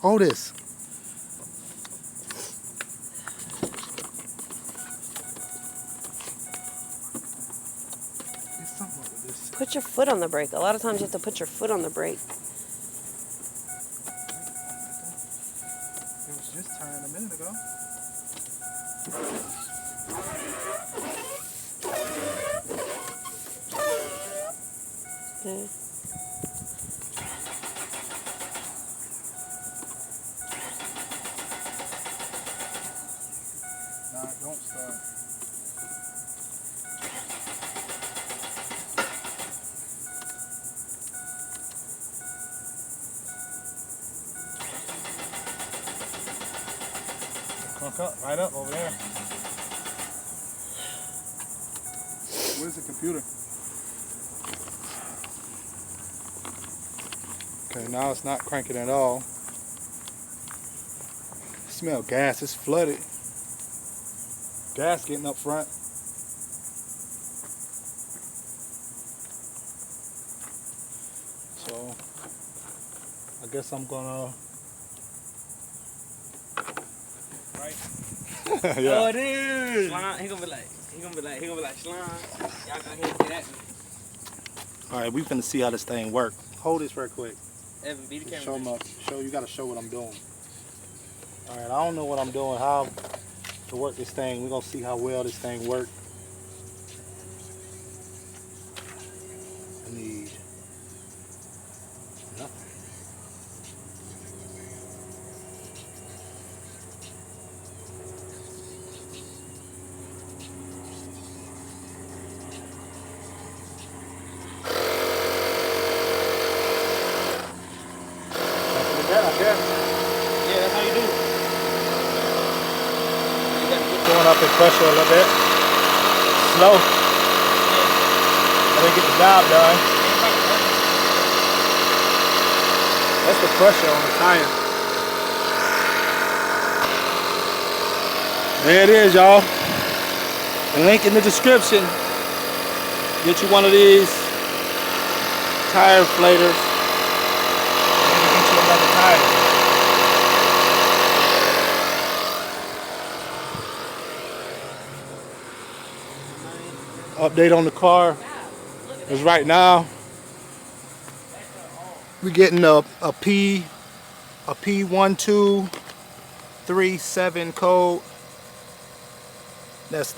Hold this. There's something up with this. Put your foot on the brake. A lot of times you have to put your foot on the brake. It was just turning a minute ago. Yeah. Nah, don't start. Crunk up, right up over there. Where's the computer? Okay, now it's not cranking at all. Smell gas, it's flooded. Gas getting up front. So I guess I'm gonna Oh, yeah. it is. Slime. He gonna be like slime. Y'all gonna hear that. Alright, we finna see how this thing work. Hold this real quick. Evan, be the camera. Show 'em up. You gotta show what I'm doing. Alright, I don't know what I'm doing, how to work this thing. We're gonna see how well this thing works. I need nothing. Yeah, that's how you do it. You gotta get Going up in pressure a little bit. Slow. Let me get the job done. That's the pressure on the tire. There it is, y'all. The link in the description. Get you one of these tire inflators. And get you another tire. Update on the car is right now We're getting a P1237 code. That's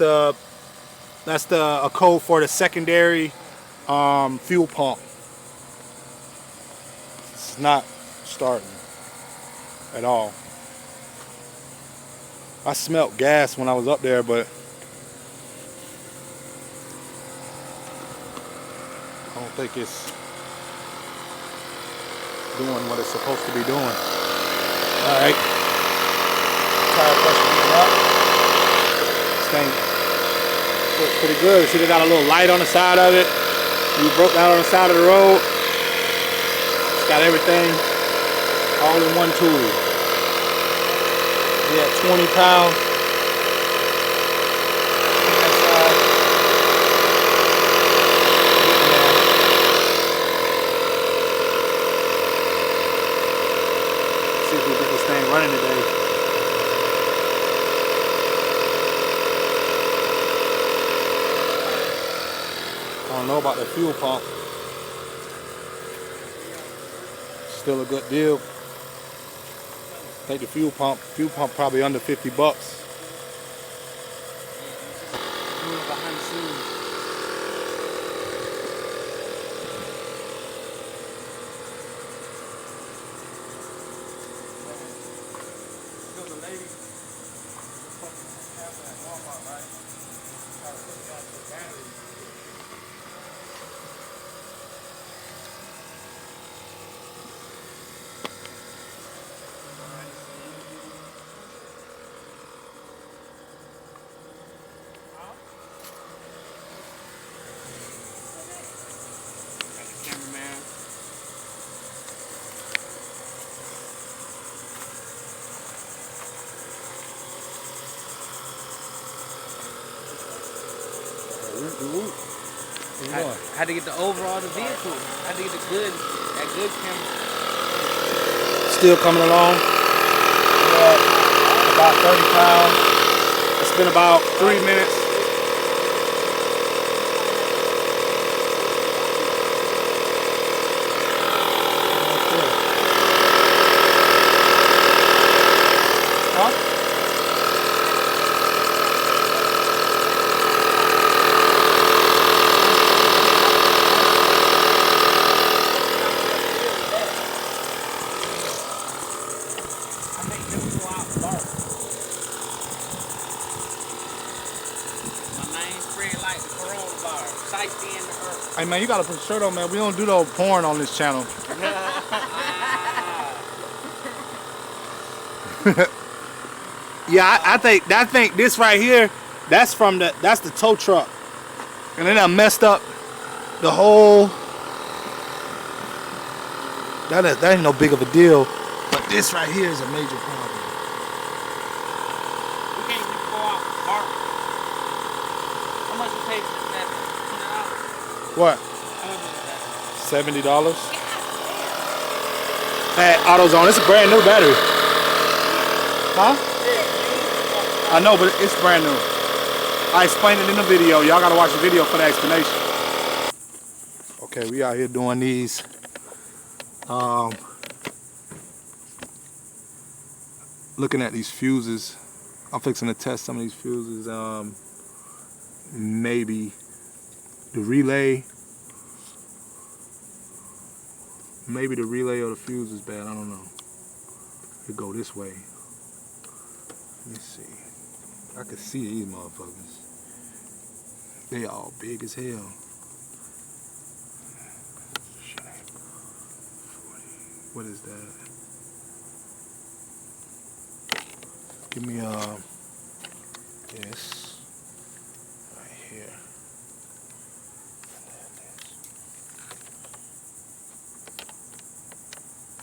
a code for the secondary fuel pump. It's not starting at all. I smelled gas when I was up there, but I don't think it's doing what it's supposed to be doing. All right. Tire pressure getting up. This thing looks pretty good. See, they got a little light on the side of it. You broke down on the side of the road. It's got everything all in one tool. We at 20 pounds. See if we get this thing running today. I don't know about the fuel pump. Still a good deal. Take the fuel pump probably under 50 bucks. Behind the scenes. Cameraman. How to get the overall of the vehicle. How to get that good camera. Still coming along. We're at about 30 pounds. It's been about 3 minutes. Hey man, you gotta put a shirt on, man. We don't do no porn on this channel. Yeah, I think this right here, that's the tow truck, and then I messed up the whole. That ain't no big of a deal, but this right here is a major problem. We can't even go out and park. How much you pay for that? $20? What? How much is that? $70. At AutoZone, it's a brand new battery. Huh? I know, but it's brand new. I explained it in the video. Y'all gotta watch the video for the explanation. Okay, we out here doing these. Looking at these fuses. I'm fixing to test some of these fuses. Maybe the relay. Maybe the relay or the fuse is bad. I don't know. It go this way. Let me see. I can see these motherfuckers. They all big as hell. What is that? Give me this right here.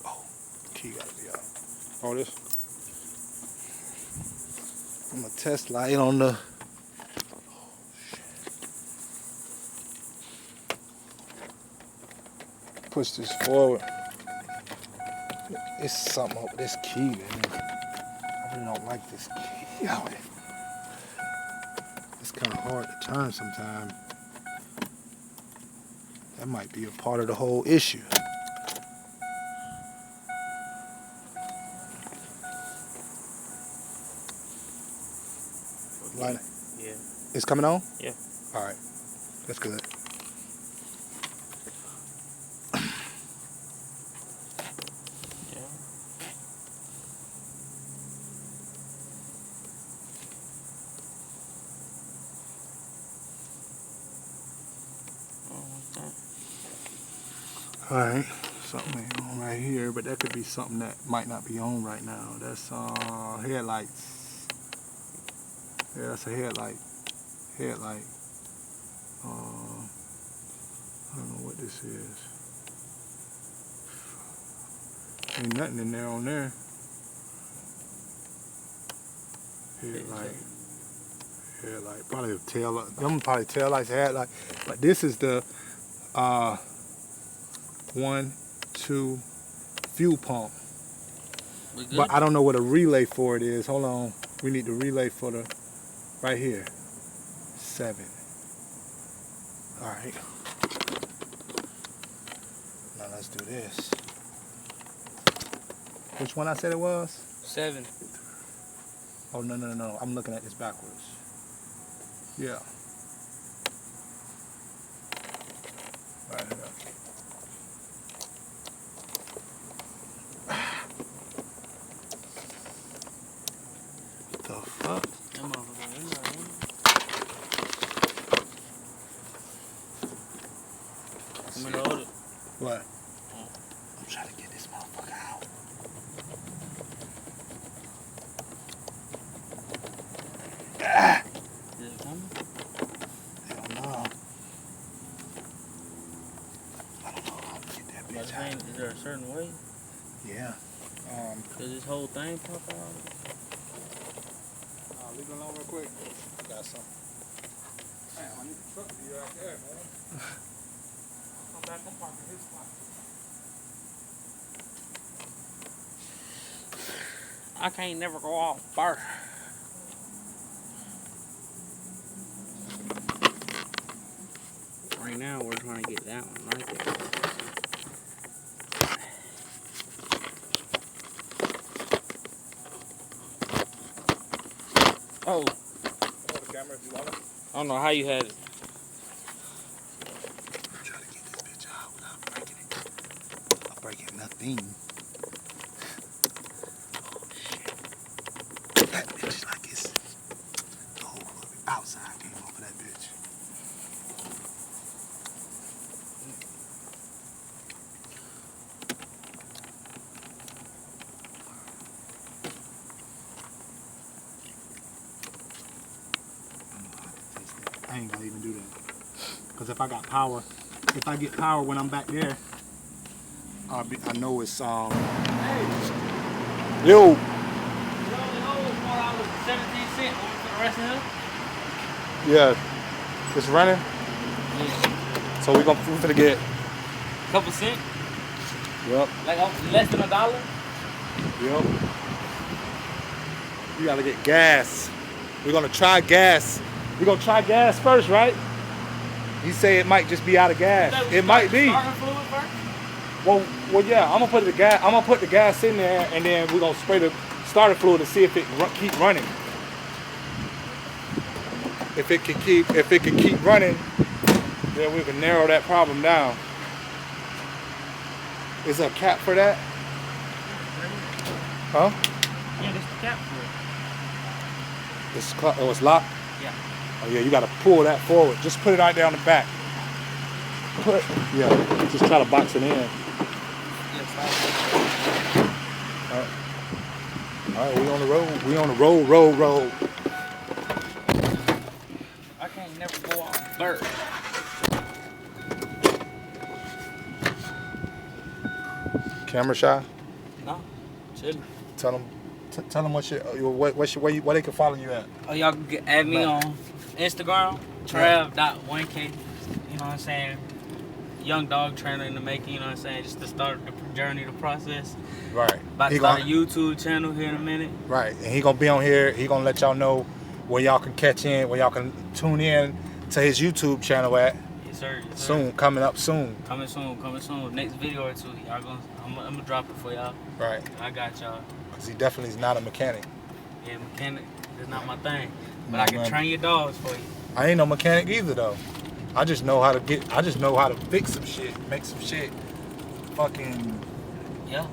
Oh, key gotta be out. Oh, this. I'm gonna test light on the. Push this forward. It's something up with this key, man. I really don't like this key. It's kind of hard to turn sometimes. That might be a part of the whole issue. It's coming on? Yeah. All right. That's good. Yeah. Oh, what's that? All right. Something ain't on right here, but that could be something that might not be on right now. That's headlights. Yeah, that's a headlight. Headlight. I don't know what this is. Ain't nothing in there on there. Headlight. Headlight. Probably a tail light. Them probably tail lights, headlight. But this is the 1, 2 fuel pump. We good? But I don't know what a relay for it is. Hold on. We need the relay for the right here. 7. All right. Now let's do this. Which one I said it was? 7. Oh, no. I'm looking at this backwards. Yeah. Right here. The fuck? That motherfucker in there, ain't it? I'm gonna hold it. What? I'm trying to get this motherfucker out. Is it coming? Hell no. I don't know how to get that But bitch out. is there a certain way? Yeah. Does this whole thing pop out? Leave it alone real quick. I got something. Man, I need the truck to be right there, man. I'm back. I'm parking his spot. I can't never go off first. Right now, we're trying to get that one right there. Oh, Hold the camera if you want it. I don't know how you had it. I'm trying to get this bitch out without breaking it. I'm breaking nothing. Oh shit. That bitch is like it's the whole outside came off of that bitch. I ain't gonna even do that. Because if I got power, if I get power when I'm back there, I know it's Yo. You only owe $4.17 for the rest of it? Yeah. It's running. So we're gonna get. Couple cents? Yep. Like less than $1? Yep. You gotta get gas. We're gonna try gas. We're gonna try gas first, right? He say it might just be out of gas. It might be. Starter fluid first? Well, yeah. I'm gonna put the gas in there, and then we're gonna spray the starter fluid to see if it keep running. If it can keep running, then we can narrow that problem down. Is there a cap for that? Huh? Yeah, this the cap for it. It's locked? Yeah. Oh yeah, you gotta pull that forward. Just put it right there on the back. Just try to box it in. Yes, All right, we on the road. We on the road. I can't never go off first. Camera shy. No, chillin'. Tell them where they can follow you at. Oh, y'all can add me on Instagram, Trav.1K. You know what I'm saying? Young dog trainer in the making, you know what I'm saying? Just to start the journey, the process. Right. About to start a YouTube channel here in a minute. Right, and he gonna be on here. He gonna let y'all know where y'all can catch in, where y'all can tune in to his YouTube channel at. Yes, sir. Yes, sir. Soon, coming up soon. Coming soon. Next video or two, I'm gonna drop it for y'all. Right, I got y'all. because he definitely is not a mechanic. Yeah, mechanic is not my thing. But No, I can man. train your dogs for you. I ain't no mechanic either though. I just know how to fix some shit, make some shit fucking. Yeah.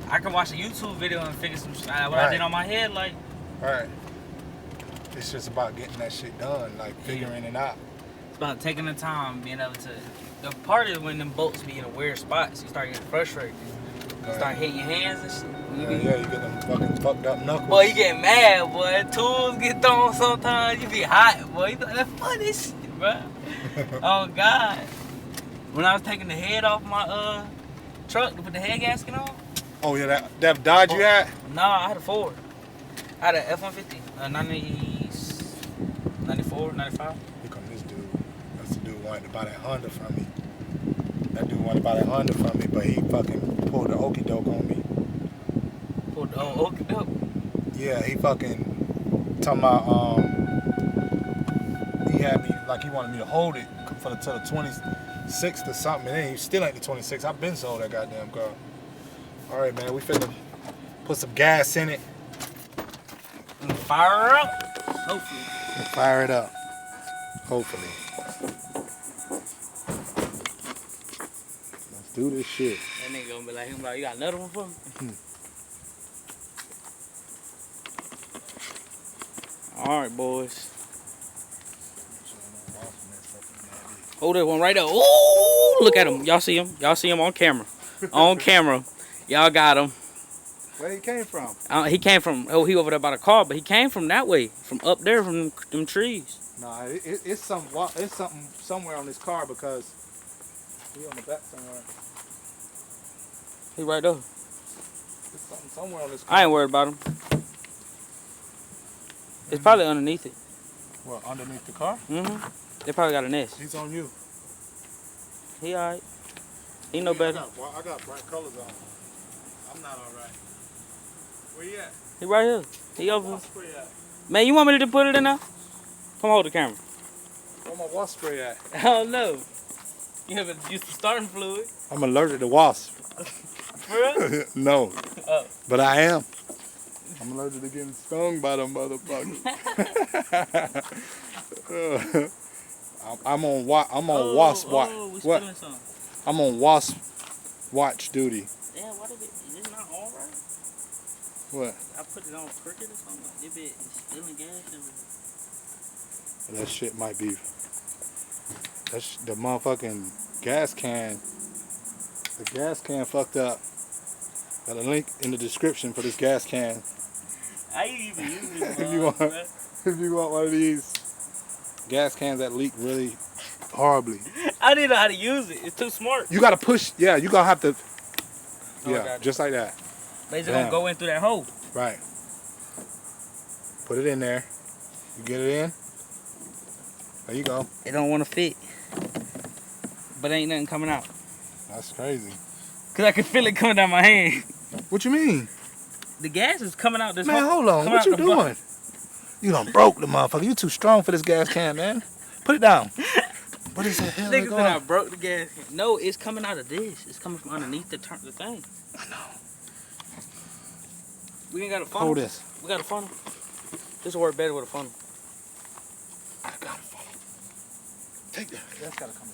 I can watch a YouTube video and figure some shit out. What I did on my head, like. Right. It's just about getting that shit done, like figuring it out. It's about taking the time, being able to. The part is when them bolts be in a weird spots, you start getting frustrated. You start hitting your hands and shit. Yeah, you get them fucking fucked up knuckles. Boy, you get mad, boy. Tools get thrown sometimes. You be hot, boy. You that's funny shit, bro. Oh, God. When I was taking the head off my truck to put the head gasket on. Oh, yeah, that Dodge you had? Nah, I had a Ford. I had a F-150. 94, 95. Here come this dude. That's the dude wanted to buy that Honda from me. That dude wanted to buy that Honda from me, but he fucking pulled the okey doke on me. Pulled the okey doke? Yeah, he fucking talking about, he had me, like he wanted me to hold it till the 26th or something, and then he still ain't the 26th. I've been sold that goddamn car. All right, man, we finna put some gas in it. And fire her up? Hopefully. And fire it up. Hopefully. Let's do this shit. That nigga gonna be like, you got another one for me? All right, boys. Hold that one right there. Ooh, look at him. Y'all see him? Y'all see him on camera. On camera. Y'all got him. Where he came from? He came from, he over there by the car, but he came from that way. From up there, from them trees. Nah, it's something somewhere on this car because he on the back somewhere. He right there. There's something somewhere on this car. I ain't worried about him. It's probably underneath it. What, underneath the car? Mm-hmm. They probably got a nest. He's on you. He alright. He know better. I got bright colors on. I'm not alright. Where you at? He right here. He over. Wasp spray at? Man, you want me to put it in there? Come hold the camera. Where my wasp spray at? I don't know. You haven't used the starting fluid. I'm allergic to wasps. For real? No. Oh. But I am. I'm allergic to getting stung by them motherfuckers. I'm on wasp watch. We What? stealing some. I'm on wasp watch duty. Damn, what is it? Is it not all right? What? I put it on crooked or something. If it is stealing gas and That shit might be. That's the motherfucking gas can. The gas can fucked up. Got a link in the description for this gas can. I ain't even use it. If you want one of these gas cans that leak really horribly. I didn't know how to use it. It's too smart. You gotta push. Yeah, you gonna have to. Oh, Yeah, gotcha. just like that. They just gonna go in through that hole. Right. Put it in there. You get it in. There you go. It don't want to fit. But ain't nothing coming out. That's crazy. Cause I can feel it coming down my hand. What you mean? The gas is coming out this Man, hole. hold on. Coming What out you the doing? bucket. You done broke the motherfucker. You too strong for this gas can, man. Put it down. What is the hell Nigga going said I on? broke the gas can. No, it's coming out of this. It's coming from underneath the thing. I know. We ain't got a funnel. Hold this. We got a funnel. This will work better with a funnel. I got it. Take that. That's gotta come down.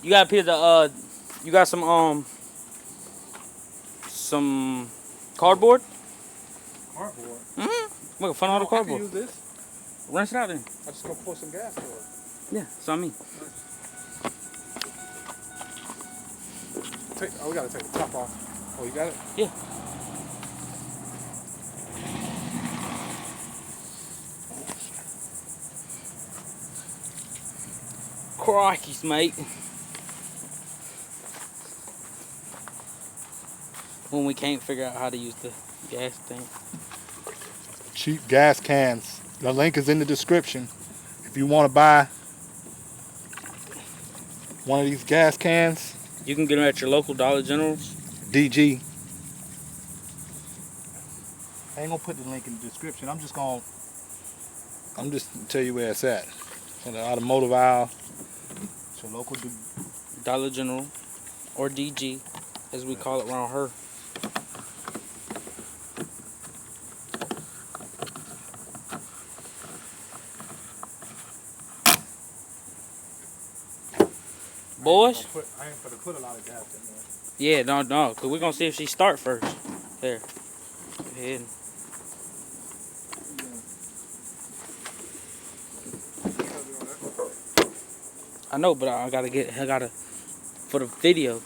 You got a piece of you got some cardboard? Cardboard. Mm-hmm. Look, funnel out of I can cardboard. use this. Rinse it out then. I just gonna pour some gas for it. Yeah, so I mean. We gotta take the top off. Oh, you got it? Yeah. Crikey's, mate. When we can't figure out how to use the gas thing. Cheap gas cans. The link is in the description. If you want to buy one of these gas cans, You can get them at your local Dollar Generals. DG. I ain't gonna put the link in the description. I'm just gonna tell you where it's at. In the automotive aisle. It's your local. Dollar General or DG, as we call it around her. boys. I ain't gonna put a lot of gas in there. Yeah, no, cause we're gonna see if she start first. There. Go ahead. I know, but I gotta for the video.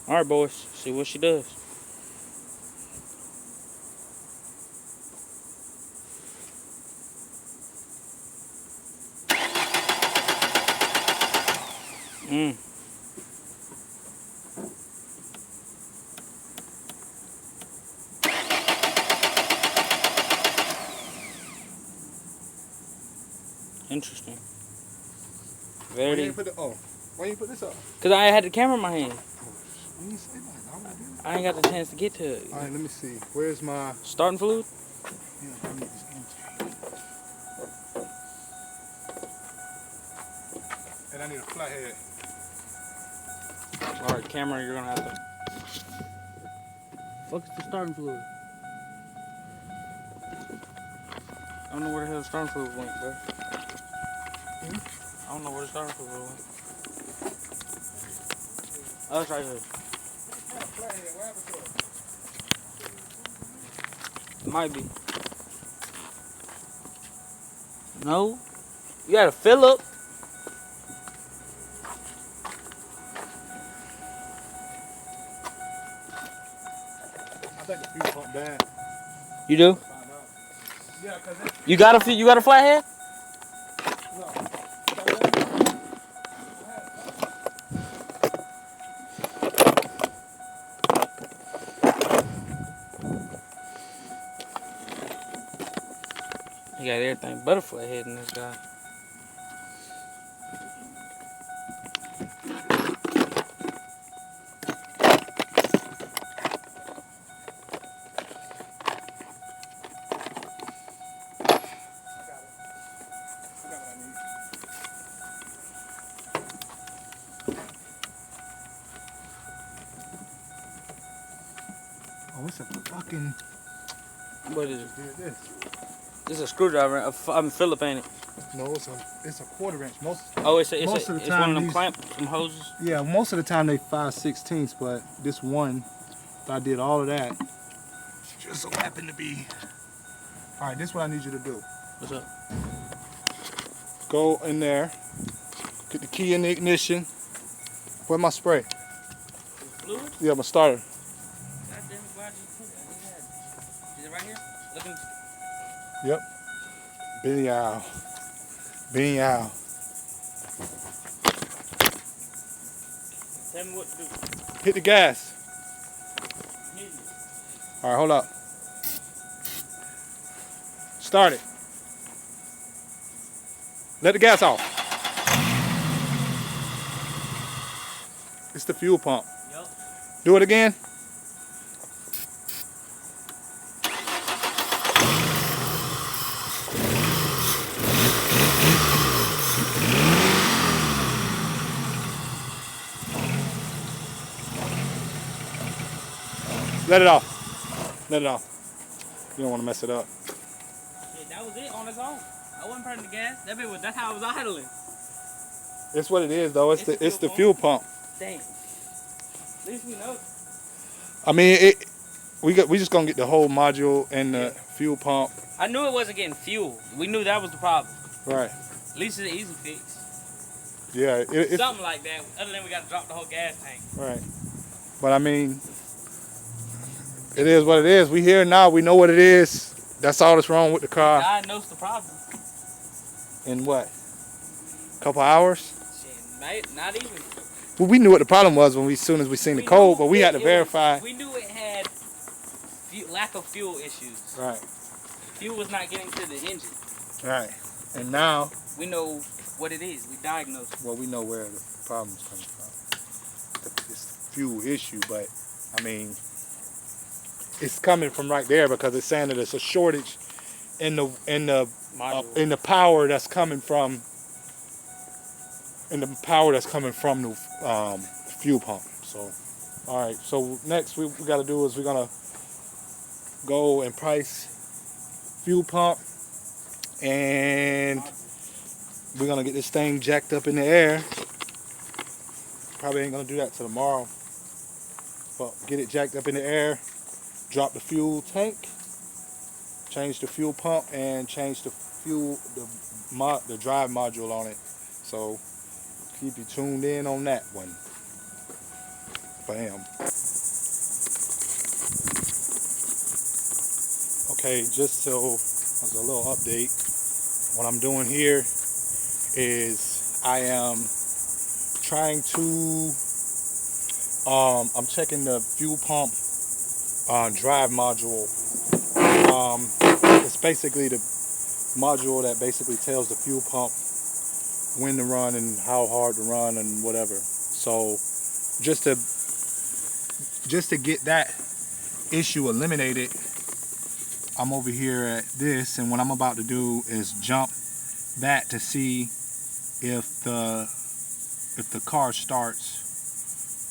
All right, boys. See what she does. Interesting. Why you Very. ain't put the, why you put this up? Cause I had the camera in my hand. When you say that, I wanna do it. I ain't got the chance to get to it. All right, let me see. Where's my? Starting fluid? Yeah, I need this empty. And I need a flathead. All right, camera, you're gonna have to. Focus the starting fluid. I don't know where the hell the starting fluid went, bro. I don't know where the starting fluid went. Oh, it's right here. Might be. No. You gotta fill up. I think the fuel pump bad. You do? Yeah, cause You got a flathead? You got everything but a flathead in this guy. Oh, it's a fucking. What is it? Did this. This is a screwdriver. I'm Philip, ain't it? No, it's a quarter inch. Most Oh, Most of the it's one time of them these- clamp, some hoses. yeah, most of the time they 5/16, but this one, if I did all of that, just so happened to be. All right, this is what I need you to do. What's up? Go in there, get the key in the ignition. Where's my spray? Fluid? Yeah, my starter. God damn it, why'd you put that? Is it right here? Looking. Yep. Benny out. Benny out. Tell me what to do. Hit the gas. All right, hold up. Start it. Let the gas off. It's the fuel pump. Yup. Do it again. Let it off. Let it off. You don't want to mess it up. Yeah, that was it on its own. I wasn't turning the gas. That's how I was idling. It's what it is, though. It's It's the the fuel pump. Dang. At least we know. I mean, we just gonna get the whole module and the fuel pump. I knew it wasn't getting fuel. We knew that was the problem. Right. At least it's an easy fix. Yeah. It's Something like that. Other than we got to drop the whole gas tank. right. But I mean, it is what it is. We here now. We know what it is. That's all that's wrong with the car. Diagnose the problem. In what? Couple hours? Shit, not even. Well, we knew what the problem was as soon as we seen the code, but we had to verify. We knew it had lack of fuel issues. Right. Fuel was not getting to the engine. Right. And now, We know what it is. We diagnosed it. well, we know where the problem's coming from. It's the fuel issue, but I mean, it's coming from right there because it's saying that it's a shortage in the Module. in the power that's coming from the fuel pump. So, all right. So next we got to do is we're gonna go and price fuel pump and we're gonna get this thing jacked up in the air. Probably ain't gonna do that till tomorrow. But get it jacked up in the air, drop the fuel tank, change the fuel pump, and change the fuel, the drive module on it. So keep you tuned in on that one. Bam. Okay, just so as a little update, what I'm doing here is I am trying to I'm checking the fuel pump drive module. It's basically the module that basically tells the fuel pump when to run and how hard to run and whatever. So just to get that issue eliminated, I'm over here at this, and what I'm about to do is jump that to see if the car starts.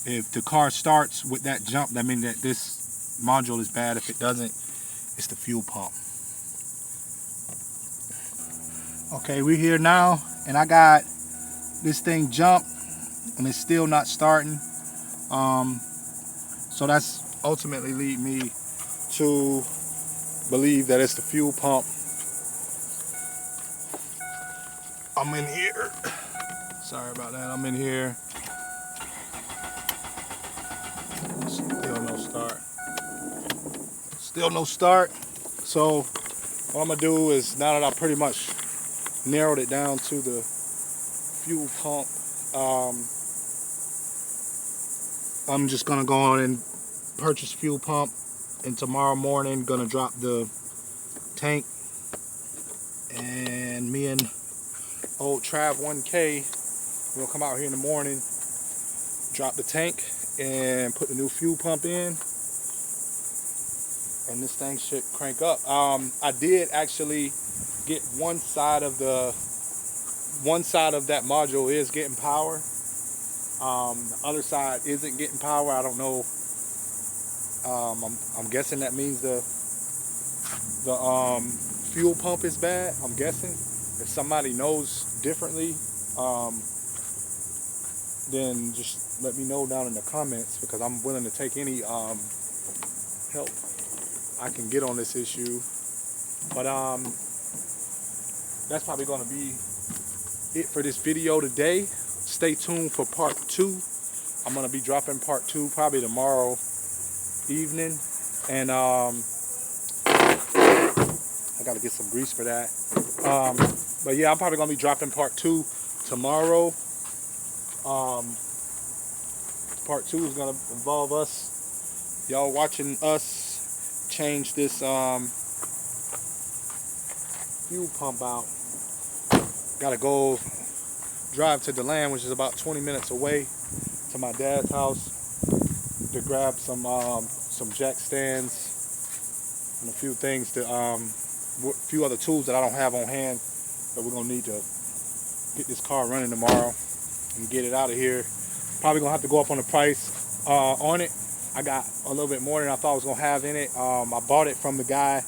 If the car starts with that jump, that means that this module is bad. If it doesn't, it's the fuel pump. Okay, we're here now, and I got this thing jumped, and it's still not starting. So that's ultimately lead me to believe that it's the fuel pump. I'm in here. Sorry about that. I'm in here. Still no start. Still no start. So what I'm gonna do is, now that I pretty much narrowed it down to the fuel pump, I'm just gonna go on and purchase fuel pump, and tomorrow morning gonna drop the tank, and me and old Trav 1K will come out here in the morning, drop the tank, and put the new fuel pump in, and this thing should crank up. I did actually get one side of that module is getting power. The other side isn't getting power. I don't know. I'm guessing that means the fuel pump is bad. I'm guessing. If somebody knows differently, then just let me know down in the comments, because I'm willing to take any help I can get on this issue. But that's probably going to be it for this video today. Stay tuned for part 2. I'm going to be dropping part 2 probably tomorrow evening, and I got to get some grease for that. But yeah, I'm probably going to be dropping part 2 tomorrow. Part 2 is going to involve us, y'all watching us change this fuel pump out. Got to go drive to DeLand, which is about 20 minutes away, to my dad's house to grab some jack stands and a few things to a few other tools that I don't have on hand that we're gonna need to get this car running tomorrow and get it out of here. Probably gonna have to go up on the price on it. I got a little bit more than I thought I was gonna have in it. I bought it from the guy,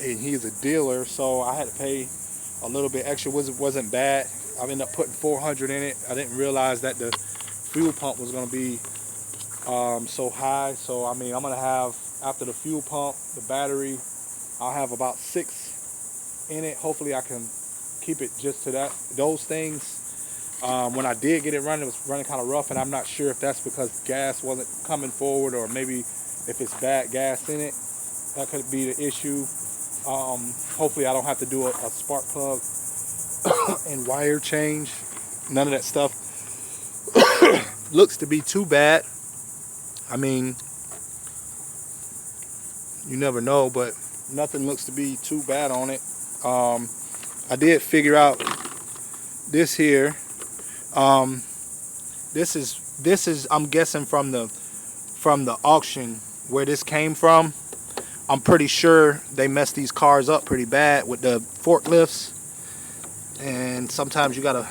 and he's a dealer, so I had to pay a little bit extra. Wasn't bad. I ended up putting $400 in it. I didn't realize that the fuel pump was gonna be so high. So I mean, I'm gonna have, after the fuel pump, the battery, I'll have about 6 in it. Hopefully I can keep it just to those things. When I did get it running, it was running kind of rough, and I'm not sure if that's because gas wasn't coming forward, or maybe if it's bad gas in it. That could be the issue. Hopefully I don't have to do a spark plug and wire change. None of that stuff looks to be too bad. I mean, you never know, but nothing looks to be too bad on it. I did figure out this here. This is I'm guessing from the auction where this came from. I'm pretty sure they messed these cars up pretty bad with the forklifts, and sometimes you gotta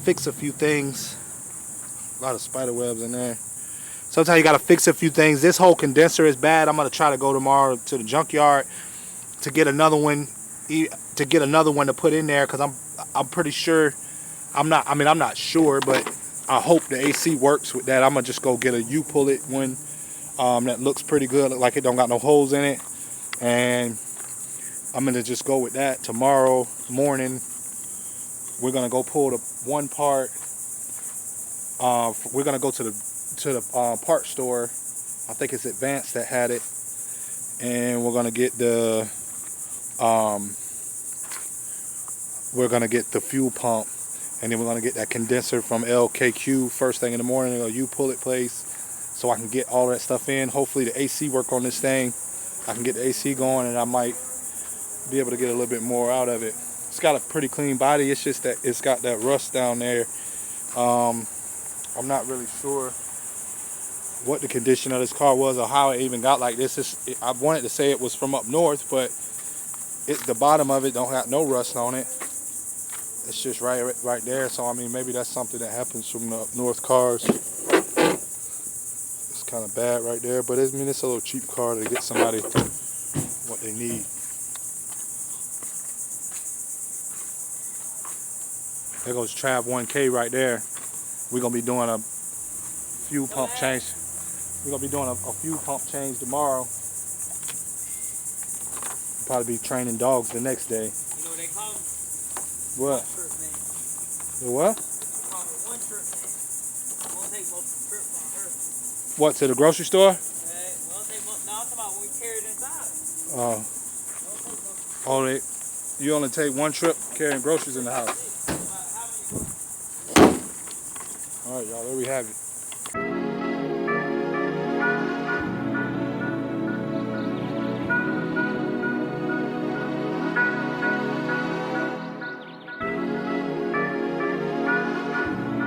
fix a few things. A lot of spider webs in there. Sometimes you gotta fix a few things. This whole condenser is bad. I'm gonna try to go tomorrow to the junkyard to get another one to put in there, because I'm pretty sure. I'm not sure, but I hope the AC works with that. I'm gonna just go get a U-Pull-It one that looks pretty good, look like it don't got no holes in it, and I'm gonna just go with that. Tomorrow morning, we're gonna go pull the one part. We're gonna go to the part store. I think it's Advanced that had it, and we're gonna get the fuel pump, and then we're gonna get that condenser from LKQ first thing in the morning, a U-Pull-It place, so I can get all that stuff in. Hopefully the AC work on this thing. I can get the AC going, and I might be able to get a little bit more out of it. It's got a pretty clean body. It's just that it's got that rust down there. I'm not really sure what the condition of this car was or how it even got like this. I wanted to say it was from up north, but the bottom of it don't have no rust on it. It's just right there. So I mean, maybe that's something that happens from the up north cars. It's kind of bad right there, but it's a little cheap car to get somebody what they need. There goes Trav 1K right there. We're gonna be doing a fuel pump change. We're gonna be doing a fuel pump change tomorrow. Probably be training dogs the next day. You know what they call me? What? Trip man. The what? They call me one trip man. I won't take multiple trips on Earth. What, to the grocery store? Won't take no, I'm talking about when we carry it inside. Oh. You only take one trip carrying groceries in the house. All right, y'all, there we have it.